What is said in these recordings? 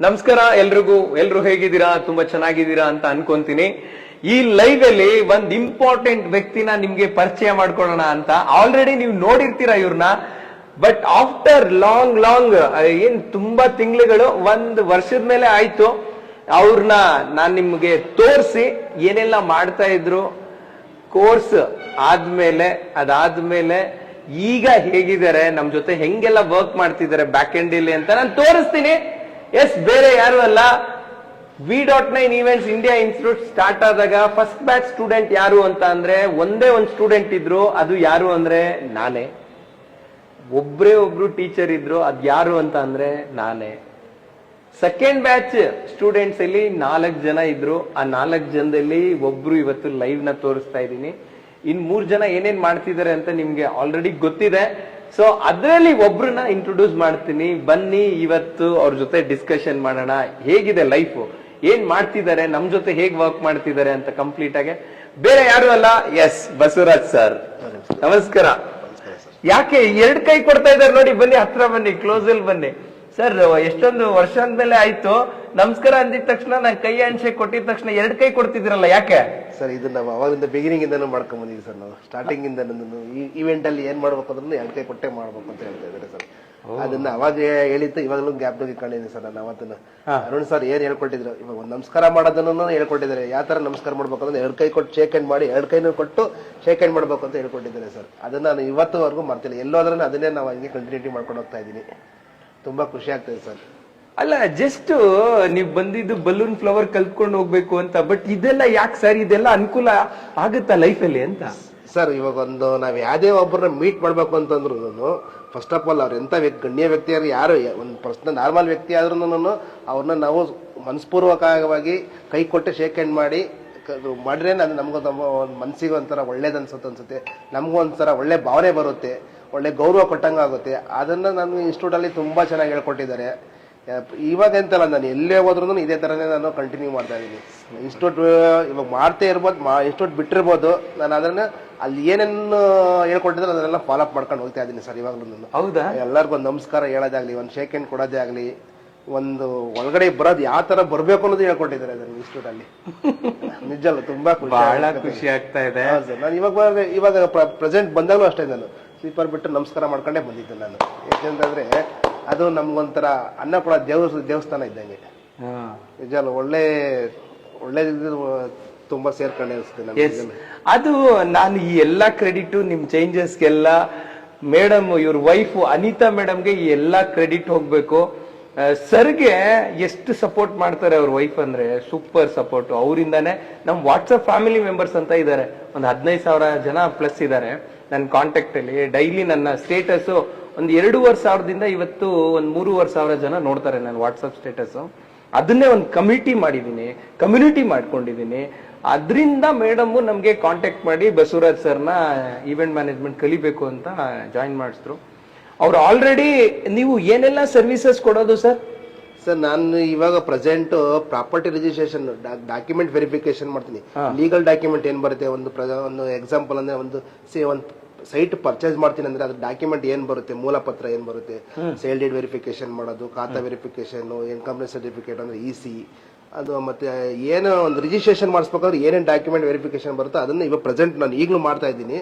ನಮಸ್ಕಾರ ಎಲ್ರು ಹೇಗಿದ್ದೀರಾ? ತುಂಬಾ ಚೆನ್ನಾಗಿದ್ದೀರಾ ಅಂತ ಅನ್ಕೊಂತೀನಿ. ಈ ಲೈವ್ ಅಲ್ಲಿ ಒಂದ್ ಇಂಪಾರ್ಟೆಂಟ್ ವ್ಯಕ್ತಿನ ನಿಮ್ಗೆ ಪರಿಚಯ ಮಾಡ್ಕೊಳ್ಳೋಣ ಅಂತ. ಆಲ್ರೆಡಿ ನೀವು ನೋಡಿರ್ತೀರಾ ಇವ್ರನ್ನ, ಬಟ್ ಆಫ್ಟರ್ ಲಾಂಗ್ ಏನ್ ತುಂಬಾ ತಿಂಗಳುಗಳು, ಒಂದ್ ವರ್ಷದ ಮೇಲೆ ಆಯ್ತು ಅವ್ರನ್ನ ನಾನ್ ನಿಮ್ಗೆ ತೋರಿಸಿ ಏನೆಲ್ಲ ಮಾಡ್ತಾ ಇದ್ರು, ಕೋರ್ಸ್ ಅದಾದ್ಮೇಲೆ ಈಗ ಹೇಗಿದ್ದಾರೆ, ನಮ್ ಜೊತೆ ಹೆಂಗೆಲ್ಲ ವರ್ಕ್ ಮಾಡ್ತಿದ್ದಾರೆ ಬ್ಯಾಕ್ ಎಂಡ್ ಇಲ್ಲಿ ಅಂತ ನಾನು ತೋರಿಸ್ತೀನಿ. ಎಸ್, ಬೇರೆ ಯಾರು ಅಲ್ಲ, V.9 events India institute start ಆದಾಗ ಫಸ್ಟ್ ಬ್ಯಾಚ್ ಸ್ಟೂಡೆಂಟ್ ಯಾರು ಅಂತ ಅಂದ್ರೆ ಒಂದೇ ಒಂದು ಸ್ಟೂಡೆಂಟ್ ಇದ್ರು. ಅದು ಯಾರು ಅಂದ್ರೆ ನಾನೇ. ಒಬ್ರು ಟೀಚರ್ ಇದ್ರು, ಅದ್ ಯಾರು ಅಂತ ಅಂದ್ರೆ ನಾನೇ. ಸೆಕೆಂಡ್ ಬ್ಯಾಚ್ ಸ್ಟೂಡೆಂಟ್ಸ್ ಅಲ್ಲಿ 4 ಜನ ಇದ್ರು. ಆ 4 ಜನದಲ್ಲಿ ಒಬ್ರು ಇವತ್ತು ಲೈವ್ ನ ತೋರಿಸ್ತಾ ಇದ್ದೀನಿ. ಇನ್ 3 ಜನ ಏನೇನ್ ಮಾಡ್ತಿದ್ದಾರೆ ಅಂತ ನಿಮ್ಗೆ ಆಲ್ರೆಡಿ ಗೊತ್ತಿದೆ. ಸೊ ಅದ್ರಲ್ಲಿ ಒಬ್ರನ್ನ ಇಂಟ್ರೊಡ್ಯೂಸ್ ಮಾಡ್ತೀನಿ. ಬನ್ನಿ ಇವತ್ತು ಅವ್ರ ಜೊತೆ ಡಿಸ್ಕಷನ್ ಮಾಡೋಣ. ಹೇಗಿದೆ ಲೈಫ್, ಏನ್ ಮಾಡ್ತಿದ್ದಾರೆ, ನಮ್ ಜೊತೆ ಹೇಗ್ ವರ್ಕ್ ಮಾಡ್ತಿದ್ದಾರೆ ಅಂತ ಕಂಪ್ಲೀಟ್ ಆಗಿ. ಬೇರೆ ಯಾರು ಅಲ್ಲ, ಎಸ್, ಬಸವರಾಜ್ ಸರ್. ನಮಸ್ಕಾರ. ಯಾಕೆ 2 ಕೈ ಕೊಡ್ತಾ ಇದ್ದಾರೆ ನೋಡಿ, ಬನ್ನಿ ಹತ್ರ ಬನ್ನಿ, ಕ್ಲೋಸ್ ಅಲ್ಲಿ ಬನ್ನಿ. ಸರ್, ಎಷ್ಟೊಂದು ವರ್ಷ ಆದ್ಮೇಲೆ ಆಯ್ತು, ನಮಸ್ಕಾರ ಅಂದಿದ ತಕ್ಷಣ ನಾನು ಕೈ ಹ್ಯಾಂಡ್ಶೇಕ್ ಕೊಟ್ಟಿದ ತಕ್ಷಣ 2 ಕೈ ಕೊಡ್ತಿದ್ರಲ್ಲ, ಯಾಕೆ ಸರ್? ಇದು ನಾವು ಅವಾಗಿಂದ ಬಿಗಿನಿಂಗ್ ಇಂದಾನು ಮಾಡ್ಕೊಂಡ್ ಬಂದಿದ್ವಿ ಸರ್. ನಾವು ಸ್ಟಾರ್ಟಿಂಗ್ ಇಂದ ಈ ಇವೆಂಟ್ ಅಲ್ಲಿ ಏನ್ ಮಾಡ್ಬೇಕು ಅಂದ್ರೆ 2 ಕೈ ಕೊಟ್ಟೆ ಮಾಡ್ಬೇಕು ಅಂತ ಹೇಳ್ತಾ ಇದ್ದಾರೆ ಸರ್. ಅದನ್ನ ಅವಾಗ ಹೇಳಿತ್ತು, ಇವಾಗಲೂ ಗ್ಯಾಪ್ ಇಟ್ಕೊಂಡಿದ್ದೀನಿ ಸರ್. ನಾನು ಅವತ್ತನ್ನು ಅರುಣ್ ಸರ್ ಏನ್ ಹೇಳ್ಕೊಟ್ಟಿದ್ರು, ಇವಾಗ ಒಂದು ನಮಸ್ಕಾರ ಮಾಡೋದನ್ನು ಹೇಳ್ಕೊಟ್ಟಿದ್ದಾರೆ. ಯಾವ ತರ ನಮಸ್ಕಾರ ಮಾಡ್ಬೇಕು ಅಂದ್ರೆ 2 ಕೈ ಕೊಟ್ಟು ಶೇಕ್ ಹ್ಯಾಂಡ್ ಮಾಡಿ, 2 ಕೈನೂ ಕೊಟ್ಟು ಶೇಕ್ ಹ್ಯಾಂಡ್ ಮಾಡ್ಬೇಕು ಅಂತ ಹೇಳ್ಕೊಟ್ಟಿದ್ದಾರೆ ಸರ್. ಅದನ್ನ ನಾನು ಇವತ್ತುವರೆಗೂ ಮಾಡ್ತಿಲ್ಲ. ಎಲ್ಲೋದ್ರೂ ಅದನ್ನೇ ನಾವು ಹಂಗೆ ಕಂಟಿನ್ಯೂಟಿ ಮಾಡ್ಕೊಂಡು ಹೋಗ್ತಾ ಇದ್ದೀನಿ. ತುಂಬಾ ಖುಷಿ ಆಗ್ತದೆ ಸರ್. ಅಲ್ಲ, ಜಸ್ಟ್ ನೀವ್ ಬಂದಿದ್ದು ಬಲೂನ್ ಫ್ಲವರ್ ಕಲ್ತ್ಕೊಂಡು ಹೋಗ್ಬೇಕು ಅಂತ, ಬಟ್ ಇದೆಲ್ಲ ಯಾಕೆ ಸರ್? ಇದೆಲ್ಲ ಅನುಕೂಲ ಆಗುತ್ತಾ ಲೈಫಲ್ಲಿ ಅಂತ? ಸರ್, ಇವಾಗ ಒಂದು ನಾವ್ ಯಾವ್ದೇ ಒಬ್ಬರನ್ನ ಮೀಟ್ ಮಾಡ್ಬೇಕು ಅಂತಂದ್ರು ಫಸ್ಟ್ ಆಫ್ ಆಲ್ ಅವ್ರ ಎಂತ ಗಣ್ಯ ವ್ಯಕ್ತಿಯಾರು, ಯಾರು ಒಂದು ಪರ್ಸನಲ್ ನಾರ್ಮಲ್ ವ್ಯಕ್ತಿ ಆದ್ರೂ ಅವ್ರನ್ನ ನಾವು ಮನಸ್ಪೂರ್ವಕವಾಗಿ ಕೈ ಕೊಟ್ಟು ಶೇಕ್ ಹ್ಯಾಂಡ್ ಮಾಡಿದ್ರೆ ಅದು ನಮ್ಗೂ ಒಂದು ಮನ್ಸಿಗೆ ಒಂಥರ ಒಳ್ಳೇದು ಅನ್ಸುತ್ತೆ. ನಮಗೂ ಒಂಥರ ಒಳ್ಳೆ ಭಾವನೆ ಬರುತ್ತೆ, ಒಳ್ಳೆ ಗೌರವ ಕೊಟ್ಟಂಗಾಗುತ್ತೆ. ಅದನ್ನ ನಾನು ಇನ್ಸ್ಟಿಟ್ಯೂಟ್ ಅಲ್ಲಿ ತುಂಬಾ ಚೆನ್ನಾಗಿ ಹೇಳ್ಕೊಟ್ಟಿದ್ದಾರೆ. ಇವಾಗ ಅಂತಲ್ಲ, ನಾನು ಎಲ್ಲೇ ಹೋದ್ರೂ ಇದೇ ತರನೇ ನಾನು ಕಂಟಿನ್ಯೂ ಮಾಡ್ತಾ ಇದ್ದೀನಿ. ಇನ್ಸ್ಟಿಟ್ಯೂಟ್ ಇವಾಗ ಮಾಡ್ತಾ ಇರ್ಬೋದು, ಇನ್ಸ್ಟಿಟ್ಯೂಟ್ ಬಿಟ್ಟಿರ್ಬೋದು, ನಾನು ಅದನ್ನ ಅಲ್ಲಿ ಏನೇನು ಹೇಳ್ಕೊಟ್ಟಿದ್ರೆ ಅದನ್ನೆಲ್ಲ ಫಾಲೋ ಅಪ್ ಮಾಡ್ಕೊಂಡು ಹೋಗ್ತಾ ಇದ್ದೀನಿ ಸರ್. ಇವಾಗ್ಲೂ ಹೌದಾ? ಎಲ್ಲರಿಗೂ ಒಂದು ನಮಸ್ಕಾರ ಹೇಳೋದಾಗ್ಲಿ, ಒಂದು ಶೇಕ್ ಹ್ಯಾಂಡ್ ಕೊಡೋದೇ ಆಗ್ಲಿ, ಒಂದು ಒಳಗಡೆ ಬರೋದು ಯಾವ ತರ ಬರ್ಬೇಕು ಅನ್ನೋದು ಹೇಳ್ಕೊಟ್ಟಿದ್ದಾರೆ ಅದನ್ನ ಇನ್ಸ್ಟಿಟ್ಯೂಟ್ ಅಲ್ಲಿ. ನಿಜಲ್ಲ, ತುಂಬಾ ಖುಷಿ ಆಗ್ತಾ ಇದೆ. ನಾನು ಇವಾಗ ಪ್ರೆಸೆಂಟ್ ಬಂದಾಗಲೂ ಅಷ್ಟೇ, ನಾನು ಸ್ಲೀಪರ್ ಬಿಟ್ಟು ನಮಸ್ಕಾರ ಮಾಡ್ಕೊಂಡೇ ಬಂದಿದ್ದೆ ನಾನು. ಯಾಕೆಂತಂದ್ರೆ ಅದು ನಮ್ಗೊಂಥರ ಅನ್ನ ಕೂಡ ದೇವಸ್ಥಾನ ಇದ್ದಂಗೆ. ನಿಜ, ಒಳ್ಳೆ ತುಂಬಾ ಸೇರ್ಕೊಂಡೆ ಅನಿಸುತ್ತೆ. ಅದು ನಾನು ಈ ಎಲ್ಲಾ ಕ್ರೆಡಿಟ್ ನಿಮ್ ಚೇಂಜಸ್ಗೆಲ್ಲ ಮೇಡಮ್, ಇವ್ರ ವೈಫ್ ಅನಿತಾ ಮೇಡಮ್ಗೆ ಈ ಎಲ್ಲಾ ಕ್ರೆಡಿಟ್ ಹೋಗ್ಬೇಕು. ಸರ್ಗೆ ಎಷ್ಟು ಸಪೋರ್ಟ್ ಮಾಡ್ತಾರೆ ಅವ್ರ ವೈಫ್ ಅಂದ್ರೆ ಸೂಪರ್ ಸಪೋರ್ಟ್. ಅವರಿಂದಾನೆ ನಮ್ ವಾಟ್ಸಪ್ ಫ್ಯಾಮಿಲಿ ಮೆಂಬರ್ಸ್ ಅಂತ ಇದ್ದಾರೆ, ಒಂದು 15,000 ಜನ ಪ್ಲಸ್ ಇದ್ದಾರೆ ನನ್ನ ಕಾಂಟ್ಯಾಕ್ಟ್ ಅಲ್ಲಿ. ಡೈಲಿ ನನ್ನ ಸ್ಟೇಟಸ್ ಒಂದು 2,500ದಿಂದ ಇವತ್ತು ಒಂದು 3,500 ಜನ ನೋಡ್ತಾರೆ ನನ್ನ ವಾಟ್ಸಪ್ ಸ್ಟೇಟಸ್. ಅದನ್ನೇ ಒಂದು ಕಮ್ಯುನಿಟಿ ಮಾಡ್ಕೊಂಡಿದೀನಿ. ಅದರಿಂದ ಮೇಡಮ್ ನಮ್ಗೆ ಕಾಂಟ್ಯಾಕ್ಟ್ ಮಾಡಿ ಬಸವರಾಜ್ ಸರ್ನ ಈವೆಂಟ್ ಮ್ಯಾನೇಜ್ಮೆಂಟ್ ಕಲಿಬೇಕು ಅಂತ ಜಾಯಿನ್ ಮಾಡಿಸಿದ್ರು. ಅವ್ರು ಆಲ್ರೆಡಿ ನೀವು ಏನೆಲ್ಲ ಸರ್ವಿಸಸ್ ಕೊಡೋದು ಸರ್? ಸರ್, ನಾನು ಇವಾಗ present property registration, document verification ಮಾಡ್ತೀನಿ. ಲೀಗಲ್ ಡಾಕ್ಯುಮೆಂಟ್ ಏನ್ ಬರುತ್ತೆ, ಒಂದು ಎಕ್ಸಾಂಪಲ್ ಅಂದ್ರೆ ಒಂದು ಸೈಟ್ ಪರ್ಚೇಸ್ ಮಾಡ್ತೀನಿ ಅಂದ್ರೆ ಅದ್ರ ಡಾಕ್ಯುಮೆಂಟ್ ಏನ್ ಬರುತ್ತೆ, ಮೂಲ ಪತ್ರ ಏನ್ ಬರುತ್ತೆ, ಸೇಲ್ ಡೀಡ್ ವೆರಿಫಿಕೇಶನ್ ಮಾಡೋದು, ಖಾತಾ ವೆರಿಫಿಕೇಶನ್, ಇನ್ಕಮ್ ಸರ್ಟಿಫಿಕೇಟ್ ಅಂದ್ರೆ EC, ಅದು ಮತ್ತೆ ಏನೋ ಒಂದು ರಿಜಿಸ್ಟ್ರೇಷನ್ ಮಾಡಿಸ್ಬೇಕಾದ್ರೆ ಏನೇನು ಡಾಕ್ಯುಮೆಂಟ್ ವೆರಿಫಿಕೇಶನ್ ಬರುತ್ತೋ ಅದನ್ನ ಇವಾಗ ಪ್ರೆಸೆಂಟ್ ನಾನು ಈಗಲೂ ಮಾಡ್ತಾ ಇದ್ದೀನಿ.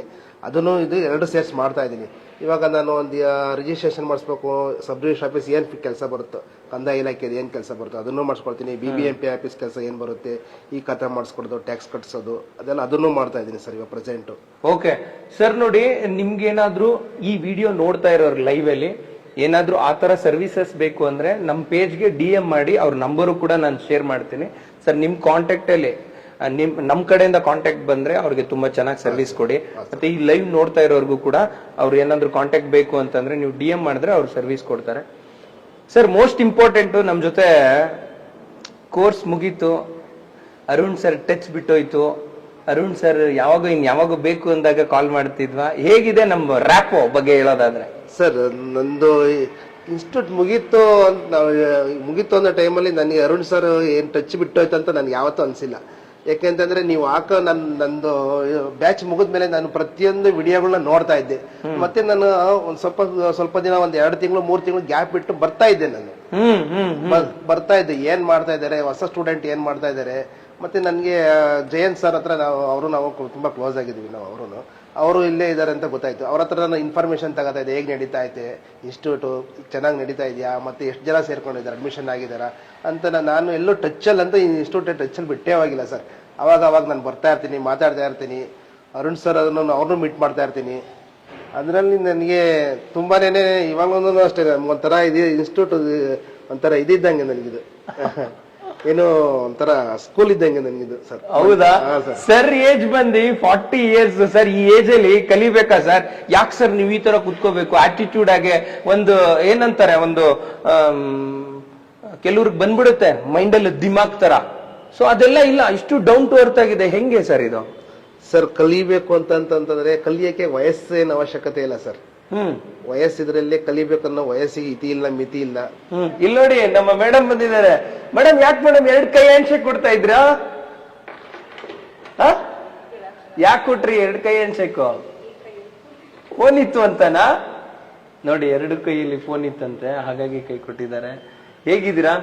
ಅದನ್ನು ಇದು 2 ಸೇರ್ಸ್ ಮಾಡ್ತಾ ಇದ್ದೀನಿ. ಇವಾಗ ನಾನು ಒಂದು ರಿಜಿಸ್ಟ್ರೇಷನ್ ಮಾಡಿಸ್ಬೇಕು, ಸಬ್ ರಿಜಿಸ್ಟರ್ ಆಫೀಸ್ ಏನ್ ಕೆಲಸ ಬರುತ್ತೋ, ಕಂದಾಯ ಇಲಾಖೆದು ಏನ್ ಕೆಲಸ ಬರುತ್ತೋ ಅದನ್ನು ಮಾಡಿಸ್ಕೊಳ್ತೀನಿ. BBMP ಆಫೀಸ್ ಕೆಲಸ ಏನ್ ಬರುತ್ತೆ, ಈ ಖಾತೆ ಮಾಡಿಸ್ಕೊಡೋದು, ಟ್ಯಾಕ್ಸ್ ಕಟ್ಸೋದು, ಅದನ್ನು ಮಾಡ್ತಾ ಇದ್ದೀನಿ ಸರ್ ಇವಾಗ ಪ್ರೆಸೆಂಟ್. ಓಕೆ ಸರ್, ನೋಡಿ, ನಿಮ್ಗೇನಾದ್ರೂ ಈ ವಿಡಿಯೋ ನೋಡ್ತಾ ಇರೋರು ಲೈವ್ ಅಲ್ಲಿ ಏನಾದ್ರೂ ಆ ತರ ಸರ್ವಿಸಸ್ ಬೇಕು ಅಂದ್ರೆ ನಮ್ ಪೇಜ್ಗೆ DM ಮಾಡಿ, ಅವ್ರ ನಂಬರು ಕೂಡ ನಾನು ಶೇರ್ ಮಾಡ್ತೀನಿ ಸರ್. ನಿಮ್ ಕಾಂಟ್ಯಾಕ್ಟ್ ಅಲ್ಲಿ ನಮ್ ಕಡೆಯಿಂದ ಕಾಂಟ್ಯಾಕ್ಟ್ ಬಂದ್ರೆ ಅವ್ರಿಗೆ ತುಂಬಾ ಚೆನ್ನಾಗಿ ಸರ್ವಿಸ್ ಕೊಡಿ. ಮತ್ತೆ ಈ ಲೈವ್ ನೋಡ್ತಾ ಇರೋರ್ಗು ಕೂಡ ಅವ್ರು ಏನಾದ್ರು ಕಾಂಟ್ಯಾಕ್ಟ್ ಬೇಕು ಅಂತಂದ್ರೆ ನೀವು DM ಮಾಡಿದ್ರೆ ಅವ್ರು ಸರ್ವಿಸ್ ಕೊಡ್ತಾರೆ. ಸರ್, ಮೋಸ್ಟ್ ಇಂಪಾರ್ಟೆಂಟ್, ನಮ್ ಜೊತೆ ಕೋರ್ಸ್ ಮುಗೀತು, ಅರುಣ್ ಸರ್ ಟಚ್ ಬಿಟ್ಟೋಯ್ತು. ಅರುಣ್ ಸರ್ ಯಾವಾಗ ಬೇಕು ಅಂದಾಗ ಕಾಲ್ ಮಾಡ್ತಿದ್ವಾ? ಹೇಗಿದೆ ನಮ್ಮ ರ್ಯಾಪೋ ಬಗ್ಗೆ ಹೇಳೋದಾದ್ರೆ? ಸರ್, ನಂದು ಇನ್ಸ್ಟಿಟ್ಯೂಟ್ ಮುಗೀತು ಅನ್ನೋ ಟೈಮಲ್ಲಿ ನನಗೆ ಅರುಣ್ ಸರ್ ಏನ್ ಟಚ್ ಬಿಟ್ಟೋಯ್ತು ಅಂತ ನನ್ಗೆ ಯಾವತ್ತೂ ಅನ್ಸಿಲ್ಲ. ಯಾಕೆಂತಂದ್ರೆ ನೀವು ನಂದು ಬ್ಯಾಚ್ ಮುಗಿದ್ಮೇಲೆ ನಾನು ಪ್ರತಿಯೊಂದು ವಿಡಿಯೋಗಳನ್ನ ನೋಡ್ತಾ ಇದ್ದೆ. ಮತ್ತೆ ನಾನು ಒಂದ್ ಸ್ವಲ್ಪ ದಿನ ಒಂದ್ 2 ತಿಂಗಳು 3 ತಿಂಗಳು ಗ್ಯಾಪ್ ಬಿಟ್ಟು ಬರ್ತಾ ಇದ್ದೆ ನಾನು. ಬರ್ತಾ ಇದ್ದೆ, ಏನ್ ಮಾಡ್ತಾ ಇದ್ದಾರೆ, ಹೊಸ ಸ್ಟೂಡೆಂಟ್ ಏನ್ ಮಾಡ್ತಾ ಇದ್ದಾರೆ. ಮತ್ತೆ ನನ್ಗೆ ಜಯಂತ್ ಸರ್ ಹತ್ರ ನಾವು ತುಂಬಾ ಕ್ಲೋಸ್ ಆಗಿದ್ವಿ. ಅವರು ಇಲ್ಲೇ ಇದಾರೆ ಅಂತ ಗೊತ್ತಾಯ್ತು. ಅವ್ರ ಹತ್ರ ನಾನು ಇನ್ಫಾರ್ಮೇಶನ್ ತಗೋತಾ ಇದ್ದೆ, ಹೇಗ್ ನಡೀತಾ ಐತೆ ಇನ್ಸ್ಟಿಟ್ಯೂಟ್, ಚೆನ್ನಾಗಿ ನಡೀತಾ ಇದೆಯಾ, ಮತ್ತೆ ಎಷ್ಟು ಜನ ಸೇರ್ಕೊಂಡಿದ್ದಾರೆ, ಅಡ್ಮಿಷನ್ ಆಗಿದಾರ ಅಂತ. ನಾನು ಎಲ್ಲೂ ಟಚ್ಚಲ್ಲಿ ಅಂತ ಇನ್ಸ್ಟಿಟ್ಯೂಟ್ ಟಚ್ಚಲ್ಲಿ ಬಿಟ್ಟೇ ಆಗಿಲ್ಲ ಸರ್. ಅವಾಗ ನಾನು ಬರ್ತಾ ಇರ್ತೀನಿ, ಮಾತಾಡ್ತಾ ಇರ್ತೀನಿ. ಅರುಣ್ ಸರ್ ಅವ್ರನ್ನೂ ಮೀಟ್ ಮಾಡ್ತಾ ಇರ್ತೀನಿ. ಅದರಲ್ಲಿ ನನಗೆ ತುಂಬಾನೇ ಇವಾಗಲೂ ಅಷ್ಟೇ ಒಂಥರ ಇನ್ಸ್ಟಿಟ್ಯೂಟ್ ಒಂಥರ ಇದ್ದಂಗೆ ನನಗಿದು ಏನು ಒಂಥರ ಸ್ಕೂಲ್ ಇದ್ದಂಗೆ ನನಗಿದು ಸರ್. ಹೌದಾ ಸರ್? ಏಜ್ ಬಂದು 40 ಇಯರ್ಸ್ ಸರ್. ಈ ಏಜ್ ಅಲ್ಲಿ ಕಲಿಬೇಕಾ ಸರ್? ಯಾಕೆ ಸರ್ ನೀವು ಈ ತರ ಕುತ್ಕೋಬೇಕು? ಆಟಿಟ್ಯೂಡ್ ಆಗಿ ಒಂದು ಏನಂತಾರೆ, ಒಂದು ಕೆಲವ್ರಿಗೆ ಬಂದ್ಬಿಡುತ್ತೆ ಮೈಂಡ್ ಅಲ್ಲಿ ದಿಮಾಗ್ ತರ. ಸೊ ಅದೆಲ್ಲ ಇಲ್ಲ, ಇಷ್ಟು ಡೌನ್ ಟು ಅರ್ತ್ ಆಗಿದೆ. ಹೆಂಗೆ ಸರ್ ಇದು? ಸರ್ ಕಲಿಬೇಕು ಅಂತಂದ್ರೆ ಕಲಿಯಕ್ಕೆ ವಯಸ್ಸೇನು ಅವಶ್ಯಕತೆ ಇಲ್ಲ ಸರ್. ವಯಸ್ಸಿದ್ರಲ್ಲೇ ಕಲಿಬೇಕು ಅನ್ನೋ ವಯಸ್ಸಿಗೆ ಇತಿ ಇಲ್ಲ, ಮಿತಿ ಇಲ್ಲ. ಇಲ್ಲಿ ನೋಡಿ ನಮ್ಮ ಮೇಡಮ್ ಬಂದಿದ್ದಾರೆ. ಮೇಡಮ್ ಯಾಕೆ ಮೇಡಮ್ 2 ಕೈ ಹ್ಯಾಂಡ್ಶೇಕ್ ಕೊಡ್ತಾ ಇದ್ರಾ? ಯಾಕೆ ಕೊಟ್ರಿ 2 ಕೈ ಹ್ಯಾಂಡ್ಶೇಕ್? ಫೋನ್ ಇತ್ತು ಅಂತನಾ? ನೋಡಿ 2 ಕೈಯಲ್ಲಿ ಫೋನ್ ಇತ್ತಂತೆ, ಹಾಗಾಗಿ ಕೈ ಕೊಟ್ಟಿದ್ದಾರೆ. ಹೇಗಿದ್ದೀರಾ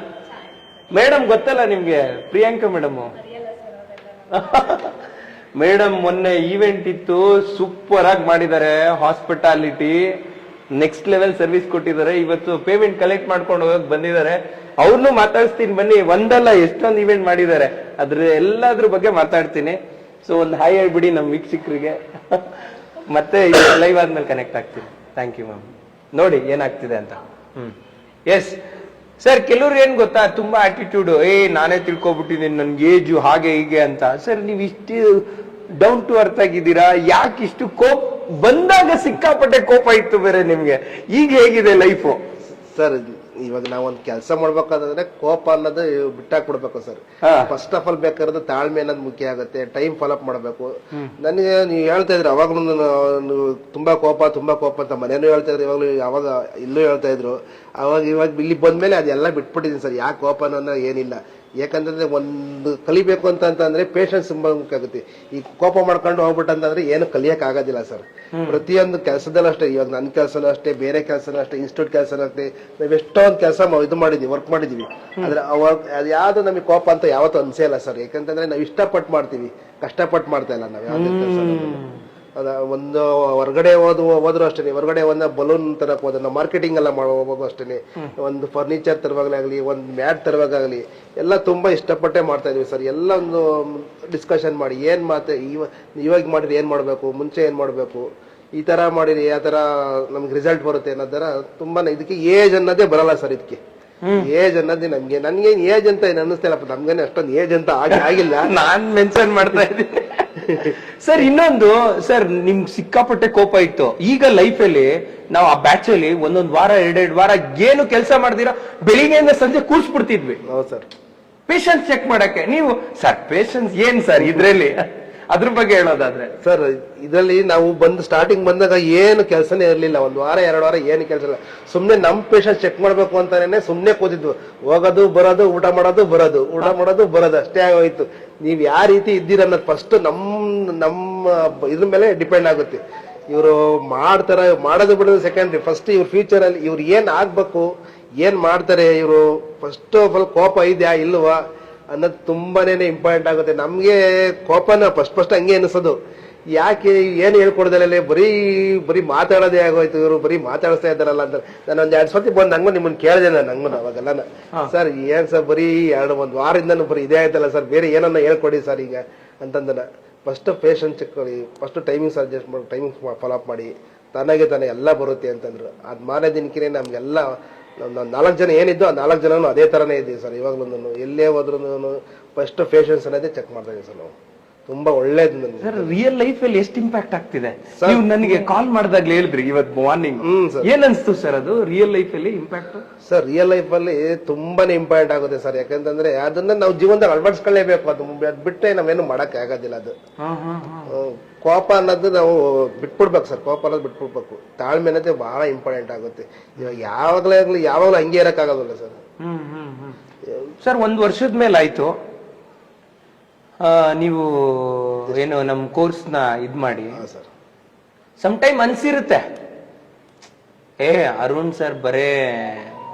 ಮೇಡಮ್? ಗೊತ್ತಲ್ಲ ನಿಮ್ಗೆ ಪ್ರಿಯಾಂಕಾ ಮೇಡಮ್. ಮೇಡಮ್ ಮೊನ್ನೆ ಈವೆಂಟ್ ಇತ್ತು, ಸೂಪರ್ ಆಗಿ ಮಾಡಿದ್ದಾರೆ. ಹಾಸ್ಪಿಟಾಲಿಟಿ ನೆಕ್ಸ್ಟ್ ಲೆವೆಲ್ ಸರ್ವಿಸ್ ಕೊಟ್ಟಿದ್ದಾರೆ. ಇವತ್ತು ಪೇಮೆಂಟ್ ಕಲೆಕ್ಟ್ ಮಾಡ್ಕೊಂಡು ಹೋಗಕ್ ಬಂದಿದ್ದಾರೆ. ಅವ್ರನ್ನೂ ಮಾತಾಡಿಸ್ತೀನಿ ಬನ್ನಿ. ಒಂದಲ್ಲ ಎಷ್ಟೊಂದು ಇವೆಂಟ್ ಮಾಡಿದ್ದಾರೆ, ಎಲ್ಲದ್ರ ಬಗ್ಗೆ ಮಾತಾಡ್ತೀನಿ. ಸೊ ಒಂದು ಹಾಯ್ ಹೇಳ್ಬಿಡಿ ನಮ್ಮ ವೀಕ್ಷಕರಿಗೆ. ಮತ್ತೆ ಲೈವ್ ಆದ್ಮೇಲೆ ಕನೆಕ್ಟ್ ಆಗ್ತೀನಿ. Thank you ma'am. ನೋಡಿ ಏನಾಗ್ತಿದೆ ಅಂತ. ಎಸ್ ಸರ್, ಕೆಲವ್ರು ಏನ್ ಗೊತ್ತಾ, ತುಂಬಾ ಆಟಿಟ್ಯೂಡ್, ನಾನೇ ತಿಳ್ಕೊಬಿಟ್ಟಿದ್ದೀನಿ, ನನ್ಗೆ ಏಜು ಹಾಗೆ ಹೀಗೆ ಅಂತ. ಸರ್ ನೀವು ಇಷ್ಟು ಡೌನ್ ಟು ಅರ್ತ್ ಆಗಿದ್ದೀರಾ? ಯಾಕೆ ಇಷ್ಟು ಕೋಪ? ಬಂದಾಗ ಸಿಕ್ಕಾಪಟ್ಟೆ ಕೋಪ ಇತ್ತು ಬೇರೆ ನಿಮ್ಗೆ, ಈಗ ಹೇಗಿದೆ ಲೈಫು? ಸರ್ ಇವಾಗ ನಾವೊಂದು ಕೆಲಸ ಮಾಡ್ಬೇಕಾದ್ರೆ ಕೋಪ ಅನ್ನೋದು ಬಿಟ್ಟಾಕ್ಬಿಡ್ಬೇಕು ಸರ್. ಫಸ್ಟ್ ಆಫ್ ಆಲ್ ಬೇಕಾದ್ರೆ ತಾಳ್ಮೆ ಅನ್ನೋದು ಮುಖ್ಯ ಆಗುತ್ತೆ. ಟೈಮ್ ಫಾಲೋ ಅಪ್ ಮಾಡಬೇಕು. ನನಗೆ ನೀವು ಹೇಳ್ತಾ ಇದ್ರಿ ಅವಾಗ್ಲೂ ತುಂಬಾ ಕೋಪ ಅಂತ ಮನೇನು ಹೇಳ್ತಾ ಇದ್ರಿ, ಅವಾಗ ಇಲ್ಲೂ ಹೇಳ್ತಾ ಇದ್ರು. ಇವಾಗ ಇಲ್ಲಿ ಬಂದ್ಮೇಲೆ ಅದೆಲ್ಲ ಬಿಟ್ಬಿಟ್ಟಿದ್ದೀನಿ ಸರ್. ಯಾಕೆ ಕೋಪ ಅನ್ನೋ ಏನಿಲ್ಲ. ಯಾಕಂತಂದ್ರೆ ಒಂದು ಕಲಿಬೇಕು ಅಂತಂದ್ರೆ ಪೇಷನ್ಸ್ ತುಂಬಾ ಮುಖ್ಯ ಆಗುತ್ತೆ. ಈ ಕೋಪ ಮಾಡ್ಕೊಂಡು ಹೋಗ್ಬಿಟ್ಟಂತಂದ್ರೆ ಏನು ಕಲಿಯಕ್ ಆಗೋದಿಲ್ಲ ಸರ್. ಪ್ರತಿಯೊಂದು ಕೆಲಸದಲ್ಲೂ ಅಷ್ಟೇ, ಇವಾಗ ನನ್ನ ಕೆಲಸನೂ ಅಷ್ಟೇ, ಬೇರೆ ಕೆಲಸನೂ ಅಷ್ಟೇ, ಇನ್ಸ್ಟಿಟ್ಯೂಟ್ ಕೆಲಸನೂ ಅಷ್ಟೇ, ನಾವ್ ಎಷ್ಟೊಂದು ಕೆಲಸ ವರ್ಕ್ ಮಾಡಿದೀವಿ. ಆದ್ರೆ ಅದು ಯಾವ್ದು ನಮಗೆ ಕೋಪ ಅಂತ ಯಾವತ್ತೂ ಅನ್ಸೇ ಇಲ್ಲ ಸರ್. ಯಾಕಂತಂದ್ರೆ ನಾವು ಇಷ್ಟಪಟ್ಟು ಮಾಡ್ತೀವಿ, ಕಷ್ಟಪಟ್ಟು ಮಾಡ್ತಾ ಇಲ್ಲ ನಾವ್ ಯಾವ್ದೇ ಕೆಲಸ. ಒಂದು ಹೊರಗಡೆ ಹೋದ್ರು ಅಷ್ಟೇ, ಹೊರಗಡೆ ಒಂದು ಬಲೂನ್ ತರಕ್ ಹೋದ ನಾವು ಮಾರ್ಕೆಟಿಂಗ್ ಎಲ್ಲ ಹೋಗೋ ಅಷ್ಟೇನೆ, ಒಂದು ಫರ್ನಿಚರ್ ತರುವಾಗಲಾಗ್ಲಿ, ಒಂದು ಮ್ಯಾಟ್ ತರುವಾಗಲಿ ಎಲ್ಲ ತುಂಬಾ ಇಷ್ಟಪಟ್ಟೆ ಮಾಡ್ತಾ ಇದೀವಿ ಸರ್. ಎಲ್ಲ ಒಂದು ಡಿಸ್ಕಷನ್ ಮಾಡಿ ಏನ್ ಇವಾಗ ಮಾಡಿದ್ರೆ ಏನ್ ಮಾಡ್ಬೇಕು, ಮುಂಚೆ ಏನ್ ಮಾಡ್ಬೇಕು, ಈ ತರ ಮಾಡಿರಿ ಯಾವ ತರ ನಮ್ಗೆ ರಿಸಲ್ಟ್ ಬರುತ್ತೆ ಅನ್ನೋದರ ತುಂಬಾ. ಇದಕ್ಕೆ ಏಜ್ ಅನ್ನೋದೇ ಬರಲ್ಲ ಸರ್. ಇದಕ್ಕೆ ಏಜ್ ಅನ್ನೋದೇ ನನ್ಗೇನ್ ಏಜ್ ಅಂತ ಏನ್ ಅನ್ನಿಸ್ತಿಲ್ಲಪ್ಪ. ನಮ್ಗೇನೆ ಅಷ್ಟೊಂದು ಏಜ್ ಅಂತ ಆಗಿಲ್ಲ. ನಾನ್ ಮೆನ್ಷನ್ ಮಾಡ್ತಾ ಇದ್ದೀನಿ ಸರ್. ಇನ್ನೊಂದು ಸರ್, ನಿಮ್ಗೆ ಸಿಕ್ಕಾಪಟ್ಟೆ ಕೋಪ ಇತ್ತು. ಈಗ ಲೈಫ್ ಅಲ್ಲಿ ನಾವು ಆ ಬ್ಯಾಚ್ ಅಲ್ಲಿ ಒಂದೊಂದು ವಾರ 2 ವಾರ ಏನು ಕೆಲಸ ಮಾಡ್ದಿರಾ ಬೆಳಿಗ್ಗೆಯಿಂದ ಸಂಜೆ ಕೂರ್ಸ್ಬಿಡ್ತಿದ್ವಿ. ಹೌದು ಸರ್. ಪೇಷನ್ಸ್ ಚೆಕ್ ಮಾಡಕ್ಕೆ. ನೀವು ಸರ್ ಪೇಷನ್ಸ್ ಏನ್ ಸರ್ ಇದ್ರಲ್ಲಿ? ಅದ್ರ ಬಗ್ಗೆ ಹೇಳೋದಾದ್ರೆ ಸರ್, ಇದರಲ್ಲಿ ನಾವು ಸ್ಟಾರ್ಟಿಂಗ್ ಬಂದಾಗ ಏನು ಕೆಲಸನೇ ಇರ್ಲಿಲ್ಲ. 1 ವಾರ 2 ವಾರ ಏನು ಕೆಲಸ ಇಲ್ಲ. ಸುಮ್ನೆ ನಮ್ ಪೇಷನ್ಸ್ ಚೆಕ್ ಮಾಡ್ಬೇಕು ಅಂತಾನೆ ಸುಮ್ನೆ ಕೂತಿದ್ವು. ಹೋಗೋದು ಬರೋದು, ಊಟ ಮಾಡೋದು ಬರೋದು ಅಷ್ಟೇ ಆಗೋಯ್ತು. ನೀವ್ ಯಾವ ರೀತಿ ಇದ್ದೀರ ಅನ್ನೋದು ಫಸ್ಟ್ ನಮ್ಮ ಇದ್ರ ಮೇಲೆ ಡಿಪೆಂಡ್ ಆಗುತ್ತೆ. ಇವರು ಮಾಡೋದು ಬಿಡೋದು ಸೆಕೆಂಡ್ರಿ. ಫಸ್ಟ್ ಇವ್ರ ಫ್ಯೂಚರ್ ಅಲ್ಲಿ ಇವ್ರು ಏನ್ ಆಗ್ಬೇಕು, ಏನ್ ಮಾಡ್ತಾರೆ, ಇವರು ಫಸ್ಟ್ ಆಫ್ ಆಲ್ ಕೋಪ ಇದೆಯಾ ಇಲ್ವಾ ಅನ್ನೋದು ತುಂಬಾನೇ ಇಂಪಾರ್ಟೆಂಟ್ ಆಗುತ್ತೆ. ನಮ್ಗೆ ಕೋಪನ ಫಸ್ಟ್ ಹಂಗೆ ಅನಿಸೋದು. ಯಾಕೆ ಏನು ಹೇಳ್ಕೊಡ್ದಲ್ಲ, ಬರೀ ಮಾತಾಡೋದೇ ಆಗೋಯ್ತು. ಇವರು ಬರೀ ಮಾತಾಡಿಸ್ತಾ ಇದ್ದಾರಲ್ಲ ಅಂತ ನಾನು ಒಂದ್ 2 ಸರ್ತಿ ಬಂದು ಹಂಗೂ ನಿಮ್ಮನ್ನ ಕೇಳಿದೆ. ನಂಗೂ ಅವಾಗೆಲ್ಲ ಸರ್ ಏನ್ ಸರ್ ಬರೀ 1 ವಾರದಿಂದ ಬರೀ ಇದೇ ಆಯ್ತಲ್ಲ ಸರ್, ಬೇರೆ ಏನನ್ನ ಹೇಳ್ಕೊಡಿ ಸರ್ ಈಗ ಅಂತಂದನ. ಫಸ್ಟ್ ಪೇಷನ್ಸ್ ಚೆಕ್ ಮಾಡಿ, ಫಸ್ಟ್ ಟೈಮಿಂಗ್ಸ್ ಅಡ್ಜಸ್ಟ್ ಮಾಡಿ, ಟೈಮಿಂಗ್ಸ್ ಫಾಲೋ ಅಪ್ ಮಾಡಿ, ತಾನಾಗೆ ಎಲ್ಲ ಬರುತ್ತೆ ಅಂತಂದ್ರು. ಅದ್ ಮಾರನೇ ದಿನಕ್ಕೆ ನಮ್ಗೆಲ್ಲ 4 ಜನ ಏನಿದ್ದು ಆ 4 ಜನನು ಅದೇ ತರನೇ ಇದ್ದೀವಿ ಸರ್. ಇವಾಗ್ಲೂ ಎಲ್ಲೇ ಹೋದ್ರು ಫಸ್ಟ್ ಪೇಷನ್ಸ್ ಅನ್ನೋದೇ ಚೆಕ್ ಮಾಡ್ತಾ ಇದೀವಿ ಸರ್ ನಾವು. ತುಂಬಾ ಒಳ್ಳೇದು ನನಗೆ ಸರ್. ರಿಯಲ್ ಲೈಫ್ ಅಲ್ಲಿ ಎಷ್ಟು ಇಂಪ್ಯಾಕ್ಟ್ ಆಗ್ತಿದೆ? ನೀವು ನನಗೆ ಕಾಲ್ ಮಾಡಿದಾಗ್ಲೇ ಹೇಳಿದ್ರಿ ಇವತ್ತು ಮಾರ್ನಿಂಗ್. ಏನ್ ಅನ್ಸ್ತು ಸರ್ ಅದು ರಿಯಲ್ ಲೈಫ್ ಅಲ್ಲಿ ಇಂಪ್ಯಾಕ್ಟ್? ಸರ್ ರಿಯಲ್ ಲೈಫ್ ಅಲ್ಲಿ ತುಂಬಾನೇ ಇಂಪಾರ್ಟೆಂಟ್ ಆಗುತ್ತೆ ಸರ್. ಯಾಕಂತಂದ್ರೆ ಅದನ್ನ ನಾವು ಜೀವನದಲ್ಲಿ ಅಳವಡಿಸ್ಕೊಳ್ಳೇಬೇಕು. ಅದು ಬಿಟ್ಟರೆ ನಾವೇನು ಮಾಡಕ್ ಆಗೋದಿಲ್ಲ. ಅದು ಕೋಪ ಅನ್ನೋದು ನಾವು ಬಿಟ್ಬಿಡ್ಬೇಕು ಸರ್. ಕೋಪ ಅನ್ನೋದು ಬಿಟ್ಬಿಡ್ಬೇಕು. ತಾಳ್ಮೆ ಅನ್ನೋದೇ ಬಹಳ ಇಂಪಾರ್ಟೆಂಟ್ ಆಗುತ್ತೆ. ಇವಾಗ ಯಾವಾಗಲೂ ಹಂಗೆ ಇರಕ್ ಆಗೋದಿಲ್ಲ ಸರ್. ಸರ್ 1 ವರ್ಷದ ಮೇಲೆ ಆಯ್ತು, ನೀವು ಏನು ನಮ್ ಕೋರ್ಸ್ ನ ಇದ್ ಮಾಡಿ ಸರ್ ಸಮ್ ಟೈಮ್ ಅನ್ಸಿರುತ್ತೆ, ಅರುಣ್ ಸರ್ ಬರೇ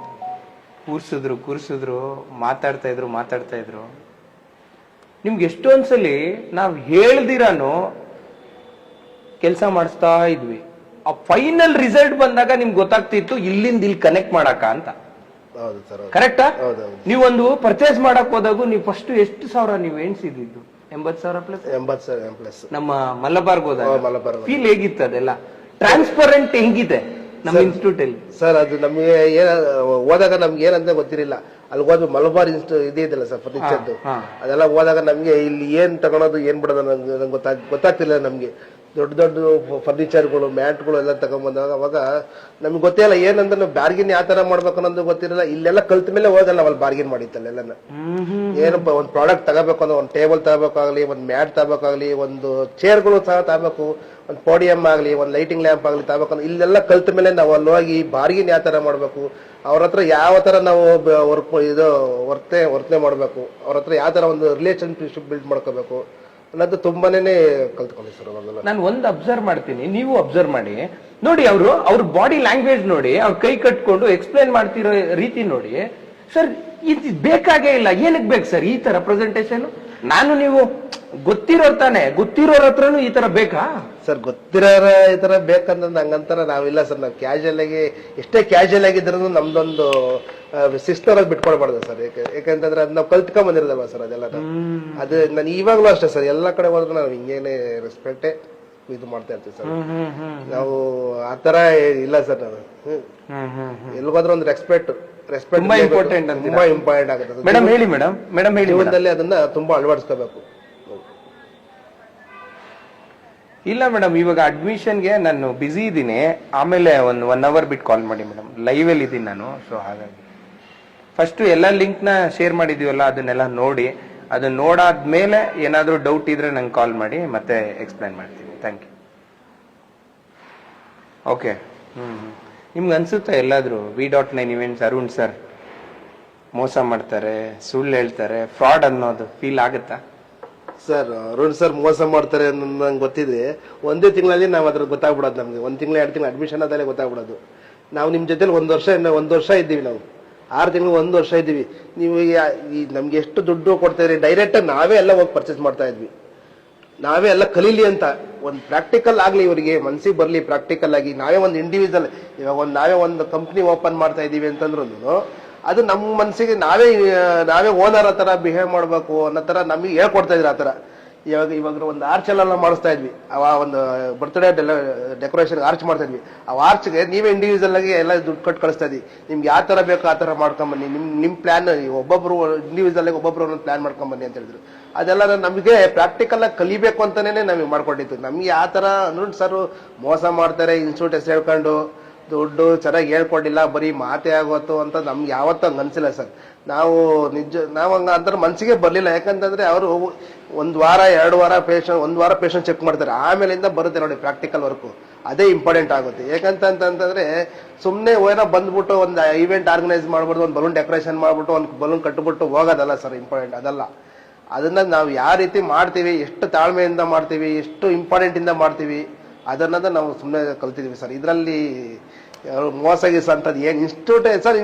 ಕೂರ್ಸಿದ್ರು ಮಾತಾಡ್ತಾ ಇದ್ರು. ನಿಮ್ಗೆ ಎಷ್ಟೊಂದ್ಸಲಿ ನಾವ್ ಹೇಳ್ದಿರಾನು ಕೆಲಸ ಮಾಡಿಸ್ತಾ ಇದ್ವಿ. ಆ ಫೈನಲ್ ರಿಸಲ್ಟ್ ಬಂದಾಗ ನಿಮ್ಗೆ ಗೊತ್ತಾಗ್ತಿತ್ತು ಇಲ್ಲಿಂದ ಇಲ್ಲಿ ಕನೆಕ್ಟ್ ಮಾಡಕ ಅಂತ. ಹೌದು ಸರ್. ಕರೆಕ್ಟಾ? ಹೌದೌದು. ನೀವೊಂದು ಪರ್ಚೇಸ್ ಮಾಡಕ್ ಹೋದಾಗ ನೀವು ಫಸ್ಟ್ ಎಷ್ಟು ಸಾವಿರ ನೀವು ಎಣಿಸಿದ್ದು? 80,000 ಪ್ಲಸ್. 80,000 ಪ್ಲಸ್. ನಮ್ಮ ಮಲಬಾರ್ಗ್ ಹೋದಾಗ ಮಲಬಾರ್ ಫೀಲ್ ಹೇಗಿತ್ತು ಅದೆಲ್ಲ? ಟ್ರಾನ್ಸ್ಪರೆಂಟ್ ಹೆಂಗಿದೆ ನಮ್ಮ ಇನ್ಸ್ಟಿಟ್ಯೂಟ್ ಅಲ್ಲಿ? ಸರ್ ಅದು ನಮ್ಗೆ ಹೋದಾಗ ನಮ್ಗೆ ಏನಂತ ಗೊತ್ತಿರಲಿಲ್ಲ. ಅಲ್ಲಿ ಹೋದ್ವಿ ಮಲಬಾರ್ ಇದೆಯಲ್ಲ ಸರ್ ಫರ್ನಿಚರ್ದು, ಅದೆಲ್ಲ ಹೋದಾಗ ನಮ್ಗೆ ಇಲ್ಲಿ ಏನ್ ತಗೊಳೋದು ಏನ್ ಬಿಡೋದು ನಂಗೆ ಗೊತ್ತಾಗ್ತಿಲ್ಲ. ನಮ್ಗೆ ದೊಡ್ಡ ದೊಡ್ಡ ಫರ್ನಿಚರ್ಗಳು ಮ್ಯಾಟ್ಗಳು ಎಲ್ಲ ತಗೊಂಡ್ಬಂದಾಗ ಅವಾಗ ನಮ್ಗೆ ಗೊತ್ತಿಲ್ಲ ಏನಂದ್ರೆ ನಾವು ಬಾರ್ಗಿನ್ ಯಾವ ತರ ಮಾಡ್ಬೇಕು ಅನ್ನೋದು ಗೊತ್ತಿರಲಿಲ್ಲ. ಇಲ್ಲೆಲ್ಲ ಕಲ್ತ ಮೇಲೆ ಹೋಗಲ್ಲ ಅಲ್ಲಿ ಬಾರ್ಗಿನ್ ಮಾಡಿತ್ತಲ್ಲ ಎಲ್ಲ. ಏನಪ್ಪ ಒಂದ್ ಪ್ರಾಡಕ್ಟ್ ತಗೋಬೇಕು ಅಂದ್ರೆ ಒಂದ್ ಟೇಬಲ್ ತಗೋಬೇಕಾಗ್ಲಿ, ಒಂದ್ ಮ್ಯಾಟ್ ತಗೋಬೇಕಾಗ್ಲಿ, ಒಂದು ಚೇರ್ಗಳು ಸಹ ತಗೋಬೇಕು, ಒಂದ್ ಪೋಡಿಯಂ ಆಗ್ಲಿ, ಒಂದ್ ಲೈಟಿಂಗ್ ಲ್ಯಾಂಪ್ ಆಗ್ಲಿ ತಗೋಬೇಕಂದ್ರೆ ಇಲ್ಲೆಲ್ಲ ಕಲ್ತ ಮೇಲೆ ನಾವು ಅಲ್ಲಿ ಹೋಗಿ ಬಾರ್ಗಿನ್ ಯಾವ ತರ ಮಾಡ್ಬೇಕು, ಅವ್ರ ಹತ್ರ ಯಾವ ತರ ನಾವು ವರ್ತನೆ ಮಾಡ್ಬೇಕು, ಅವ್ರ ಹತ್ರ ಯಾವ ತರ ಒಂದು ರಿಲೇಶನ್ಶಿಪ್ ಬಿಲ್ಡ್ ಮಾಡ್ಕೋಬೇಕು ಅನ್ನೋದು ತುಂಬಾನೇ ಕಲ್ತ್ಕೊಂಡಿ ಸರ್. ನಾನು ಒಂದು ಅಬ್ಸರ್ವ್ ಮಾಡ್ತೀನಿ, ನೀವು ಅಬ್ಸರ್ವ್ ಮಾಡಿ ನೋಡಿ. ಅವ್ರ ಬಾಡಿ ಲ್ಯಾಂಗ್ವೇಜ್ ನೋಡಿ, ಅವ್ರ ಕೈ ಕಟ್ಕೊಂಡು ಎಕ್ಸ್ಪ್ಲೈನ್ ಮಾಡ್ತಿರೋ ರೀತಿ ನೋಡಿ. ಸರ್ ಇದು ಬೇಕಾಗೇ ಇಲ್ಲ, ಏನಕ್ಕೆ ಬೇಕು ಸರ್ ಈ ತರ ಪ್ರೆಸೆಂಟೇಶನ್? ನಾನು ನೀವು ಗೊತ್ತಿರೋರ್ ತಾನೆ, ಗೊತ್ತಿರೋರ ಹತ್ರನು ಈ ತರ ಬೇಕಾ ಸರ್? ಗೊತ್ತಿರೋರ ಈ ತರ ಬೇಕಂದ್ರೆ ನಂಗಂತರ ನಾವಿಲ್ಲ ಸರ್. ನಾವು ಕ್ಯಾಶುಯಲ್ ಆಗಿ ಎಷ್ಟೇ ಕ್ಯಾಶುಯಲ್ ಆಗಿದ್ರು ನಮ್ದೊಂದು ಸಿಸ್ಟರ್ ಆಗಿ ಬಿಟ್ಕೊಳ್ಬಾರ್ದು ಸರ್. ಯಾಕಂತಂದ್ರೆ ಅದ್ ನಾವು ಕಲ್ತ್ಕೊಂಡ್ ಬಂದಿರೋದಲ್ವಾ ಸರ್ ಅದೆಲ್ಲ. ಅದು ನಾನು ಇವಾಗ್ಲೂ ಅಷ್ಟೇ ಸರ್, ಎಲ್ಲಾ ಕಡೆ ಹೋದ್ರು ನಾವು ಹಿಂಗೇನೆ ರೆಸ್ಪೆಕ್ಟೇ ಇದು ಮಾಡ್ತಾ ಇರ್ತೀವಿ ಸರ್. ನಾವು ಆತರ ಇಲ್ಲ ಸರ್. ನಾವು ಎಲ್ಗೋದ್ರೂ ಒಂದು ರೆಸ್ಪೆಕ್ಟ್ ತುಂಬಾ ಇಂಪಾರ್ಟೆಂಟ್ ಅಂತ. ತುಂಬಾ ಇಂಪಾರ್ಟೆಂಟ್ ಆಗುತ್ತೆ ಮೇಡಮ್. ಹೇಳಿ ಮೇಡಮ್ ಹೇಳಿ. ಜೀವನದಲ್ಲಿ ಅದನ್ನ ತುಂಬಾ ಅಳವಡಿಸ್ಕೋಬೇಕು. ಇಲ್ಲ ಮೇಡಮ್, ಇವಾಗ ಅಡ್ಮಿಷನ್ಗೆ ನಾನು ಬಿಸಿ ಇದ್ದೀನಿ, ಆಮೇಲೆ ಒಂದು 1 hour ಬಿಟ್ಟು ಕಾಲ್ ಮಾಡಿ ಮೇಡಮ್. ಲೈವ್ ಅಲ್ಲಿ ಇದ್ದೀನಿ ನಾನು. ಸೊ ಹಾಗಾಗಿ ಫಸ್ಟ್ ಎಲ್ಲ ಲಿಂಕ್ ನ ಶೇರ್ ಮಾಡಿದೀವಲ್ಲ ಅದನ್ನೆಲ್ಲ ನೋಡಿ, ಅದನ್ನ ನೋಡಾದ್ಮೇಲೆ ಏನಾದ್ರೂ ಡೌಟ್ ಇದ್ರೆ ನಂಗೆ ಕಾಲ್ ಮಾಡಿ, ಮತ್ತೆ ಎಕ್ಸ್ಪ್ಲೈನ್ ಮಾಡ್ತೀನಿ. Thank you. ಓಕೆ. ನಿಮ್ಗೆ ಅನ್ಸುತ್ತಾ ಎಲ್ಲಾದ್ರೂ V.9 ಇವೆಂಟ್ಸ್ ಅರುಣ್ ಸರ್ ಮೋಸ ಮಾಡ್ತಾರೆ, ಸುಳ್ಳು ಹೇಳ್ತಾರೆ, ಫ್ರಾಡ್ ಅನ್ನೋದು ಫೀಲ್ ಆಗುತ್ತಾ ಸರ್? ಅರುಣ್ ಸರ್ ಮೋಸ ಮಾಡ್ತಾರೆ ಅನ್ನೋದು ನಂಗೆ ಗೊತ್ತಿದೆ. ಒಂದೇ ತಿಂಗಳಲ್ಲಿ ನಾವು ಅದ್ರ ಗೊತ್ತಾಗ್ಬಿಡೋದು ನಮ್ಗೆ. 1 ತಿಂಗಳು 2 ತಿಂಗಳು ಅಡ್ಮಿಷನ್ ಆದಲ್ಲೇ ಗೊತ್ತಾಗ್ಬಿಡೋದು. ನಾವು ನಿಮ್ ಜೊತೆಲಿ 1 ವರ್ಷ ಇದ್ದೀವಿ. ನಾವು 6 ತಿಂಗಳು 1 ವರ್ಷ ಇದ್ದೀವಿ. ನೀವು ನಮ್ಗೆ ಎಷ್ಟು ದುಡ್ಡು ಕೊಡ್ತಾ ಇದ್ರಿ, ಡೈರೆಕ್ಟ್ ನಾವೇ ಎಲ್ಲ ಹೋಗಿ ಪರ್ಚೇಸ್ ಮಾಡ್ತಾ ಇದ್ವಿ. ನಾವೇ ಎಲ್ಲ ಕಲೀಲಿ ಅಂತ ಒಂದು ಪ್ರಾಕ್ಟಿಕಲ್ ಆಗ್ಲಿ, ಇವರಿಗೆ ಮನ್ಸಿಗೆ ಬರ್ಲಿ ಪ್ರಾಕ್ಟಿಕಲ್ ಆಗಿ. ನಾವೇ ಒಂದು ಇಂಡಿವಿಜುವಲ್, ಇವಾಗ ನಾವೇ ಒಂದು ಕಂಪ್ನಿ ಓಪನ್ ಮಾಡ್ತಾ ಇದೀವಿ ಅಂತಂದ್ರು ಅದು ನಮ್ಮ ಮನಸ್ಸಿಗೆ ನಾವೇ ಓನರ್ ತರ ಬಿಹೇವ್ ಮಾಡ್ಬೇಕು ಅನ್ನೋ ತರ ನಮಗೆ ಹೇಳ್ಕೊಡ್ತಾ ಇದ್ರು. ಆ ತರ ಇವಾಗ ಒಂದು ಆರ್ಚ್ ಎಲ್ಲ ಮಾಡಿಸ್ತಾ ಇದ್ವಿ. ಒಂದು ಬರ್ತ್ಡೇ ಡೆಕೋರೇಷನ್ ಆರ್ಚ್ ಮಾಡ್ತಾ ಇದ್ವಿ. ಆ ಆರ್ಚ್ಗೆ ನೀವೇ ಇಂಡಿವಿಜುವಲ್ ಆಗಿ ಎಲ್ಲ ದುಡ್ಡು ಕಟ್ಟು ಕಳಿಸ್ತಾ ಇದ್ವಿ. ನಿಮ್ಗೆ ಯಾವ ತರ ಬೇಕೋ ಆ ತರ ಮಾಡ್ಕೊಂಬನ್ನಿ, ನಿಮ್ ಪ್ಲಾನ್ ಒಬ್ಬೊಬ್ರು ಇಂಡಿವಿಜುವಲ್ ಆಗಿ ಒಬ್ಬೊಬ್ರು ಒಂದೊಂದು ಪ್ಲಾನ್ ಮಾಡ್ಕೊಂಬನ್ನಿ ಅಂತ ಹೇಳಿದ್ರು. ಅದೆಲ್ಲ ನಮಗೆ ಪ್ರಾಕ್ಟಿಕಲ್ ಆಗಿ ಕಲಿಬೇಕು ಅಂತಾನೆ ನಮಗೆ ಮಾಡ್ಕೊಟ್ಟಿತ್ತು. ನಮ್ಗೆ ಯಾವ ತರ ಅರುಣ್ ಸರ್ ಮೋಸ ಮಾಡ್ತಾರೆ, ಇನ್ಸ್ಟಿಟ್ಯೂಟ್ ಹೆಸರು ಹೇಳ್ಕೊಂಡು ದುಡ್ಡು ಚೆನ್ನಾಗಿ ಹೇಳ್ಕೊಟ್ಟಿಲ್ಲ, ಬರೀ ಮಾತೆ ಆಗೋತು ಅಂತ ನಮ್ಗೆ ಯಾವತ್ತೂ ಹಂಗ ಅನ್ಸಿಲ್ಲ ಸರ್. ನಾವು ಹಂಗ ಅಂತಾರೆ ಮನ್ಸಿಗೆ ಬರ್ಲಿಲ್ಲ. ಯಾಕಂತಂದ್ರೆ ಅವರು 1 ವಾರ 2 ವಾರ ಒಂದು ವಾರ ಪೇಷಂಟ್ ಚೆಕ್ ಮಾಡ್ತಾರೆ, ಆಮೇಲಿಂದ ಬರುತ್ತೆ ನೋಡಿ ಪ್ರಾಕ್ಟಿಕಲ್ ವರ್ಕ್. ಅದೇ ಇಂಪಾರ್ಟೆಂಟ್ ಆಗುತ್ತೆ. ಯಾಕಂತಂದ್ರೆ ಸುಮ್ನೆ ಏನೋ ಬಂದ್ಬಿಟ್ಟು ಒಂದು ಇವೆಂಟ್ ಆರ್ಗನೈಸ್ ಮಾಡ್ಬಿಟ್ಟು ಒಂದು ಬಲೂನ್ ಡೆಕೋರೇಷನ್ ಮಾಡ್ಬಿಟ್ಟು ಒಂದು ಬಲೂನ್ ಕಟ್ಬಿಟ್ಟು ಹೋಗೋದಲ್ಲ ಸರ್ ಇಂಪಾರ್ಟೆಂಟ್. ಅದಲ್ಲ. ಅದನ್ನ ನಾವು ಯಾವ ರೀತಿ ಮಾಡ್ತೀವಿ, ಎಷ್ಟು ತಾಳ್ಮೆಯಿಂದ ಮಾಡ್ತೀವಿ, ಎಷ್ಟು ಇಂಪಾರ್ಟೆಂಟ್ ಇಂದ ಮಾಡ್ತೀವಿ ಅದನ್ನದ ನಾವು ಸುಮ್ಮನೆ ಕಲ್ತಿದೀವಿ ಸರ್. ಇದರಲ್ಲಿ ಮೋಸ ಗೀಸ ಅಂತದ್ದು ಏನ್ ಇನ್ಸ್ಟಿಟ್ಯೂಟ್ ಸರ್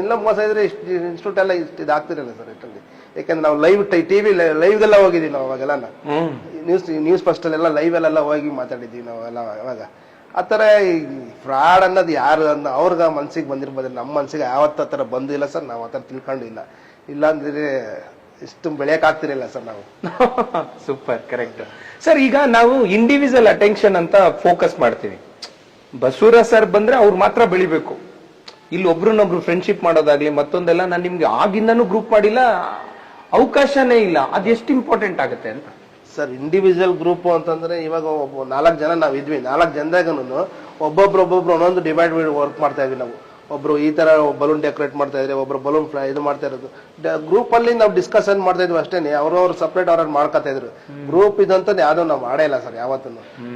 ಇಲ್ಲ ಮೋಸ ಇದ್ರೆ ಇನ್ಸ್ಟಿಟ್ಯೂಟ್ ಎಲ್ಲ ಇದಾಗ್ತಿರಲ್ಲ ಸರ್ ಇದರಲ್ಲಿ. ಯಾಕಂದ್ರೆ ನಾವು ಲೈವ್ ಟಿವಿ ಲೈವ್ಗೆಲ್ಲ ಹೋಗಿದ್ದೀವಿ ನಾವು. ಅವಾಗೆಲ್ಲ ನ್ಯೂಸ್ ಫಸ್ಟ್ ಅಲ್ಲೆಲ್ಲ ಲೈವ್ ಅಲ್ಲೆಲ್ಲ ಹೋಗಿ ಮಾತಾಡಿದ್ದೀವಿ ನಾವೆಲ್ಲ. ಅವಾಗ ಆತರ ಫ್ರಾಡ್ ಅನ್ನೋದು ಯಾರು ಅವ್ರಿಗೆ ಮನ್ಸಿಗೆ ಬಂದಿರ್ಬೋದು, ನಮ್ಮ ಮನ್ಸಿಗೆ ಯಾವತ್ತ ಆತರ ಬಂದಿಲ್ಲ ಸರ್. ನಾವು ಆತರ ತಿಳ್ಕೊಂಡು ಇಲ್ಲ ಅಂದ್ರೆ ಇಷ್ಟು ಬೆಳೆಯಕ್ ಆಗ್ತಿರಲಿಲ್ಲ ಸರ್ ನಾವು. Super, correct sir. ಈಗ ನಾವು ಇಂಡಿವಿಜುವಲ್ ಅಟೆನ್ಷನ್ ಅಂತ ಫೋಕಸ್ ಮಾಡ್ತೀವಿ. ಬಸವರಾಜ್ ಸರ್ ಬಂದ್ರೆ ಅವ್ರು ಮಾತ್ರ ಬೆಳಿಬೇಕು, ಇಲ್ಲಿ ಒಬ್ರನ್ನೊಬ್ರು ಫ್ರೆಂಡ್ಶಿಪ್ ಮಾಡೋದಾಗ್ಲಿ ಮತ್ತೊಂದೆಲ್ಲ ನಾನು ನಿಮ್ಗೆ ಆಗಿಂದನೂ ಗ್ರೂಪ್ ಮಾಡಿಲ್ಲ, ಅವಕಾಶನೇ ಇಲ್ಲ. ಅದು ಎಷ್ಟು ಇಂಪಾರ್ಟೆಂಟ್ ಆಗುತ್ತೆ ಅಂತ ಸರ್. ಇಂಡಿವಿಜುವಲ್ ಗ್ರೂಪ್ ಅಂತಂದ್ರೆ ಇವಾಗ 4 ಜನ ನಾವ್ ಇದ್ವಿ. 4 ಜನದಾಗನು ಒಬ್ಬೊಬ್ರು ಒಂದೊಂದು ಡಿವೈಡ್ ವರ್ಕ್ ಮಾಡ್ತಾ ಇದ್ವಿ ನಾವು. ಒಬ್ರು ಈ ತರ ಬಲೂನ್ ಡೆಕೋರೇಟ್ ಮಾಡ್ತಾ ಇದ್ರೆ, ಒಬ್ರು ಬಲೂನ್ ಇದು ಮಾಡ್ತಾ ಇರೋದು. ಗ್ರೂಪ್ ಅಲ್ಲಿ ನಾವು ಡಿಸ್ಕಷನ್ ಮಾಡ್ತಾ ಇದ್ವಿ ಅಷ್ಟೇನೆ. ಅವ್ರವ್ರು ಸಪ್ರೇಟ್ ಅವ್ರವ್ರು ಮಾಡ್ಕೊತಾ ಇದ್ರು. ಗ್ರೂಪ್ ಇದಂತ ಯಾವ್ದು ನಾವು ಮಾಡೇ ಇಲ್ಲ ಸರ್ ಯಾವತ್ತೂ.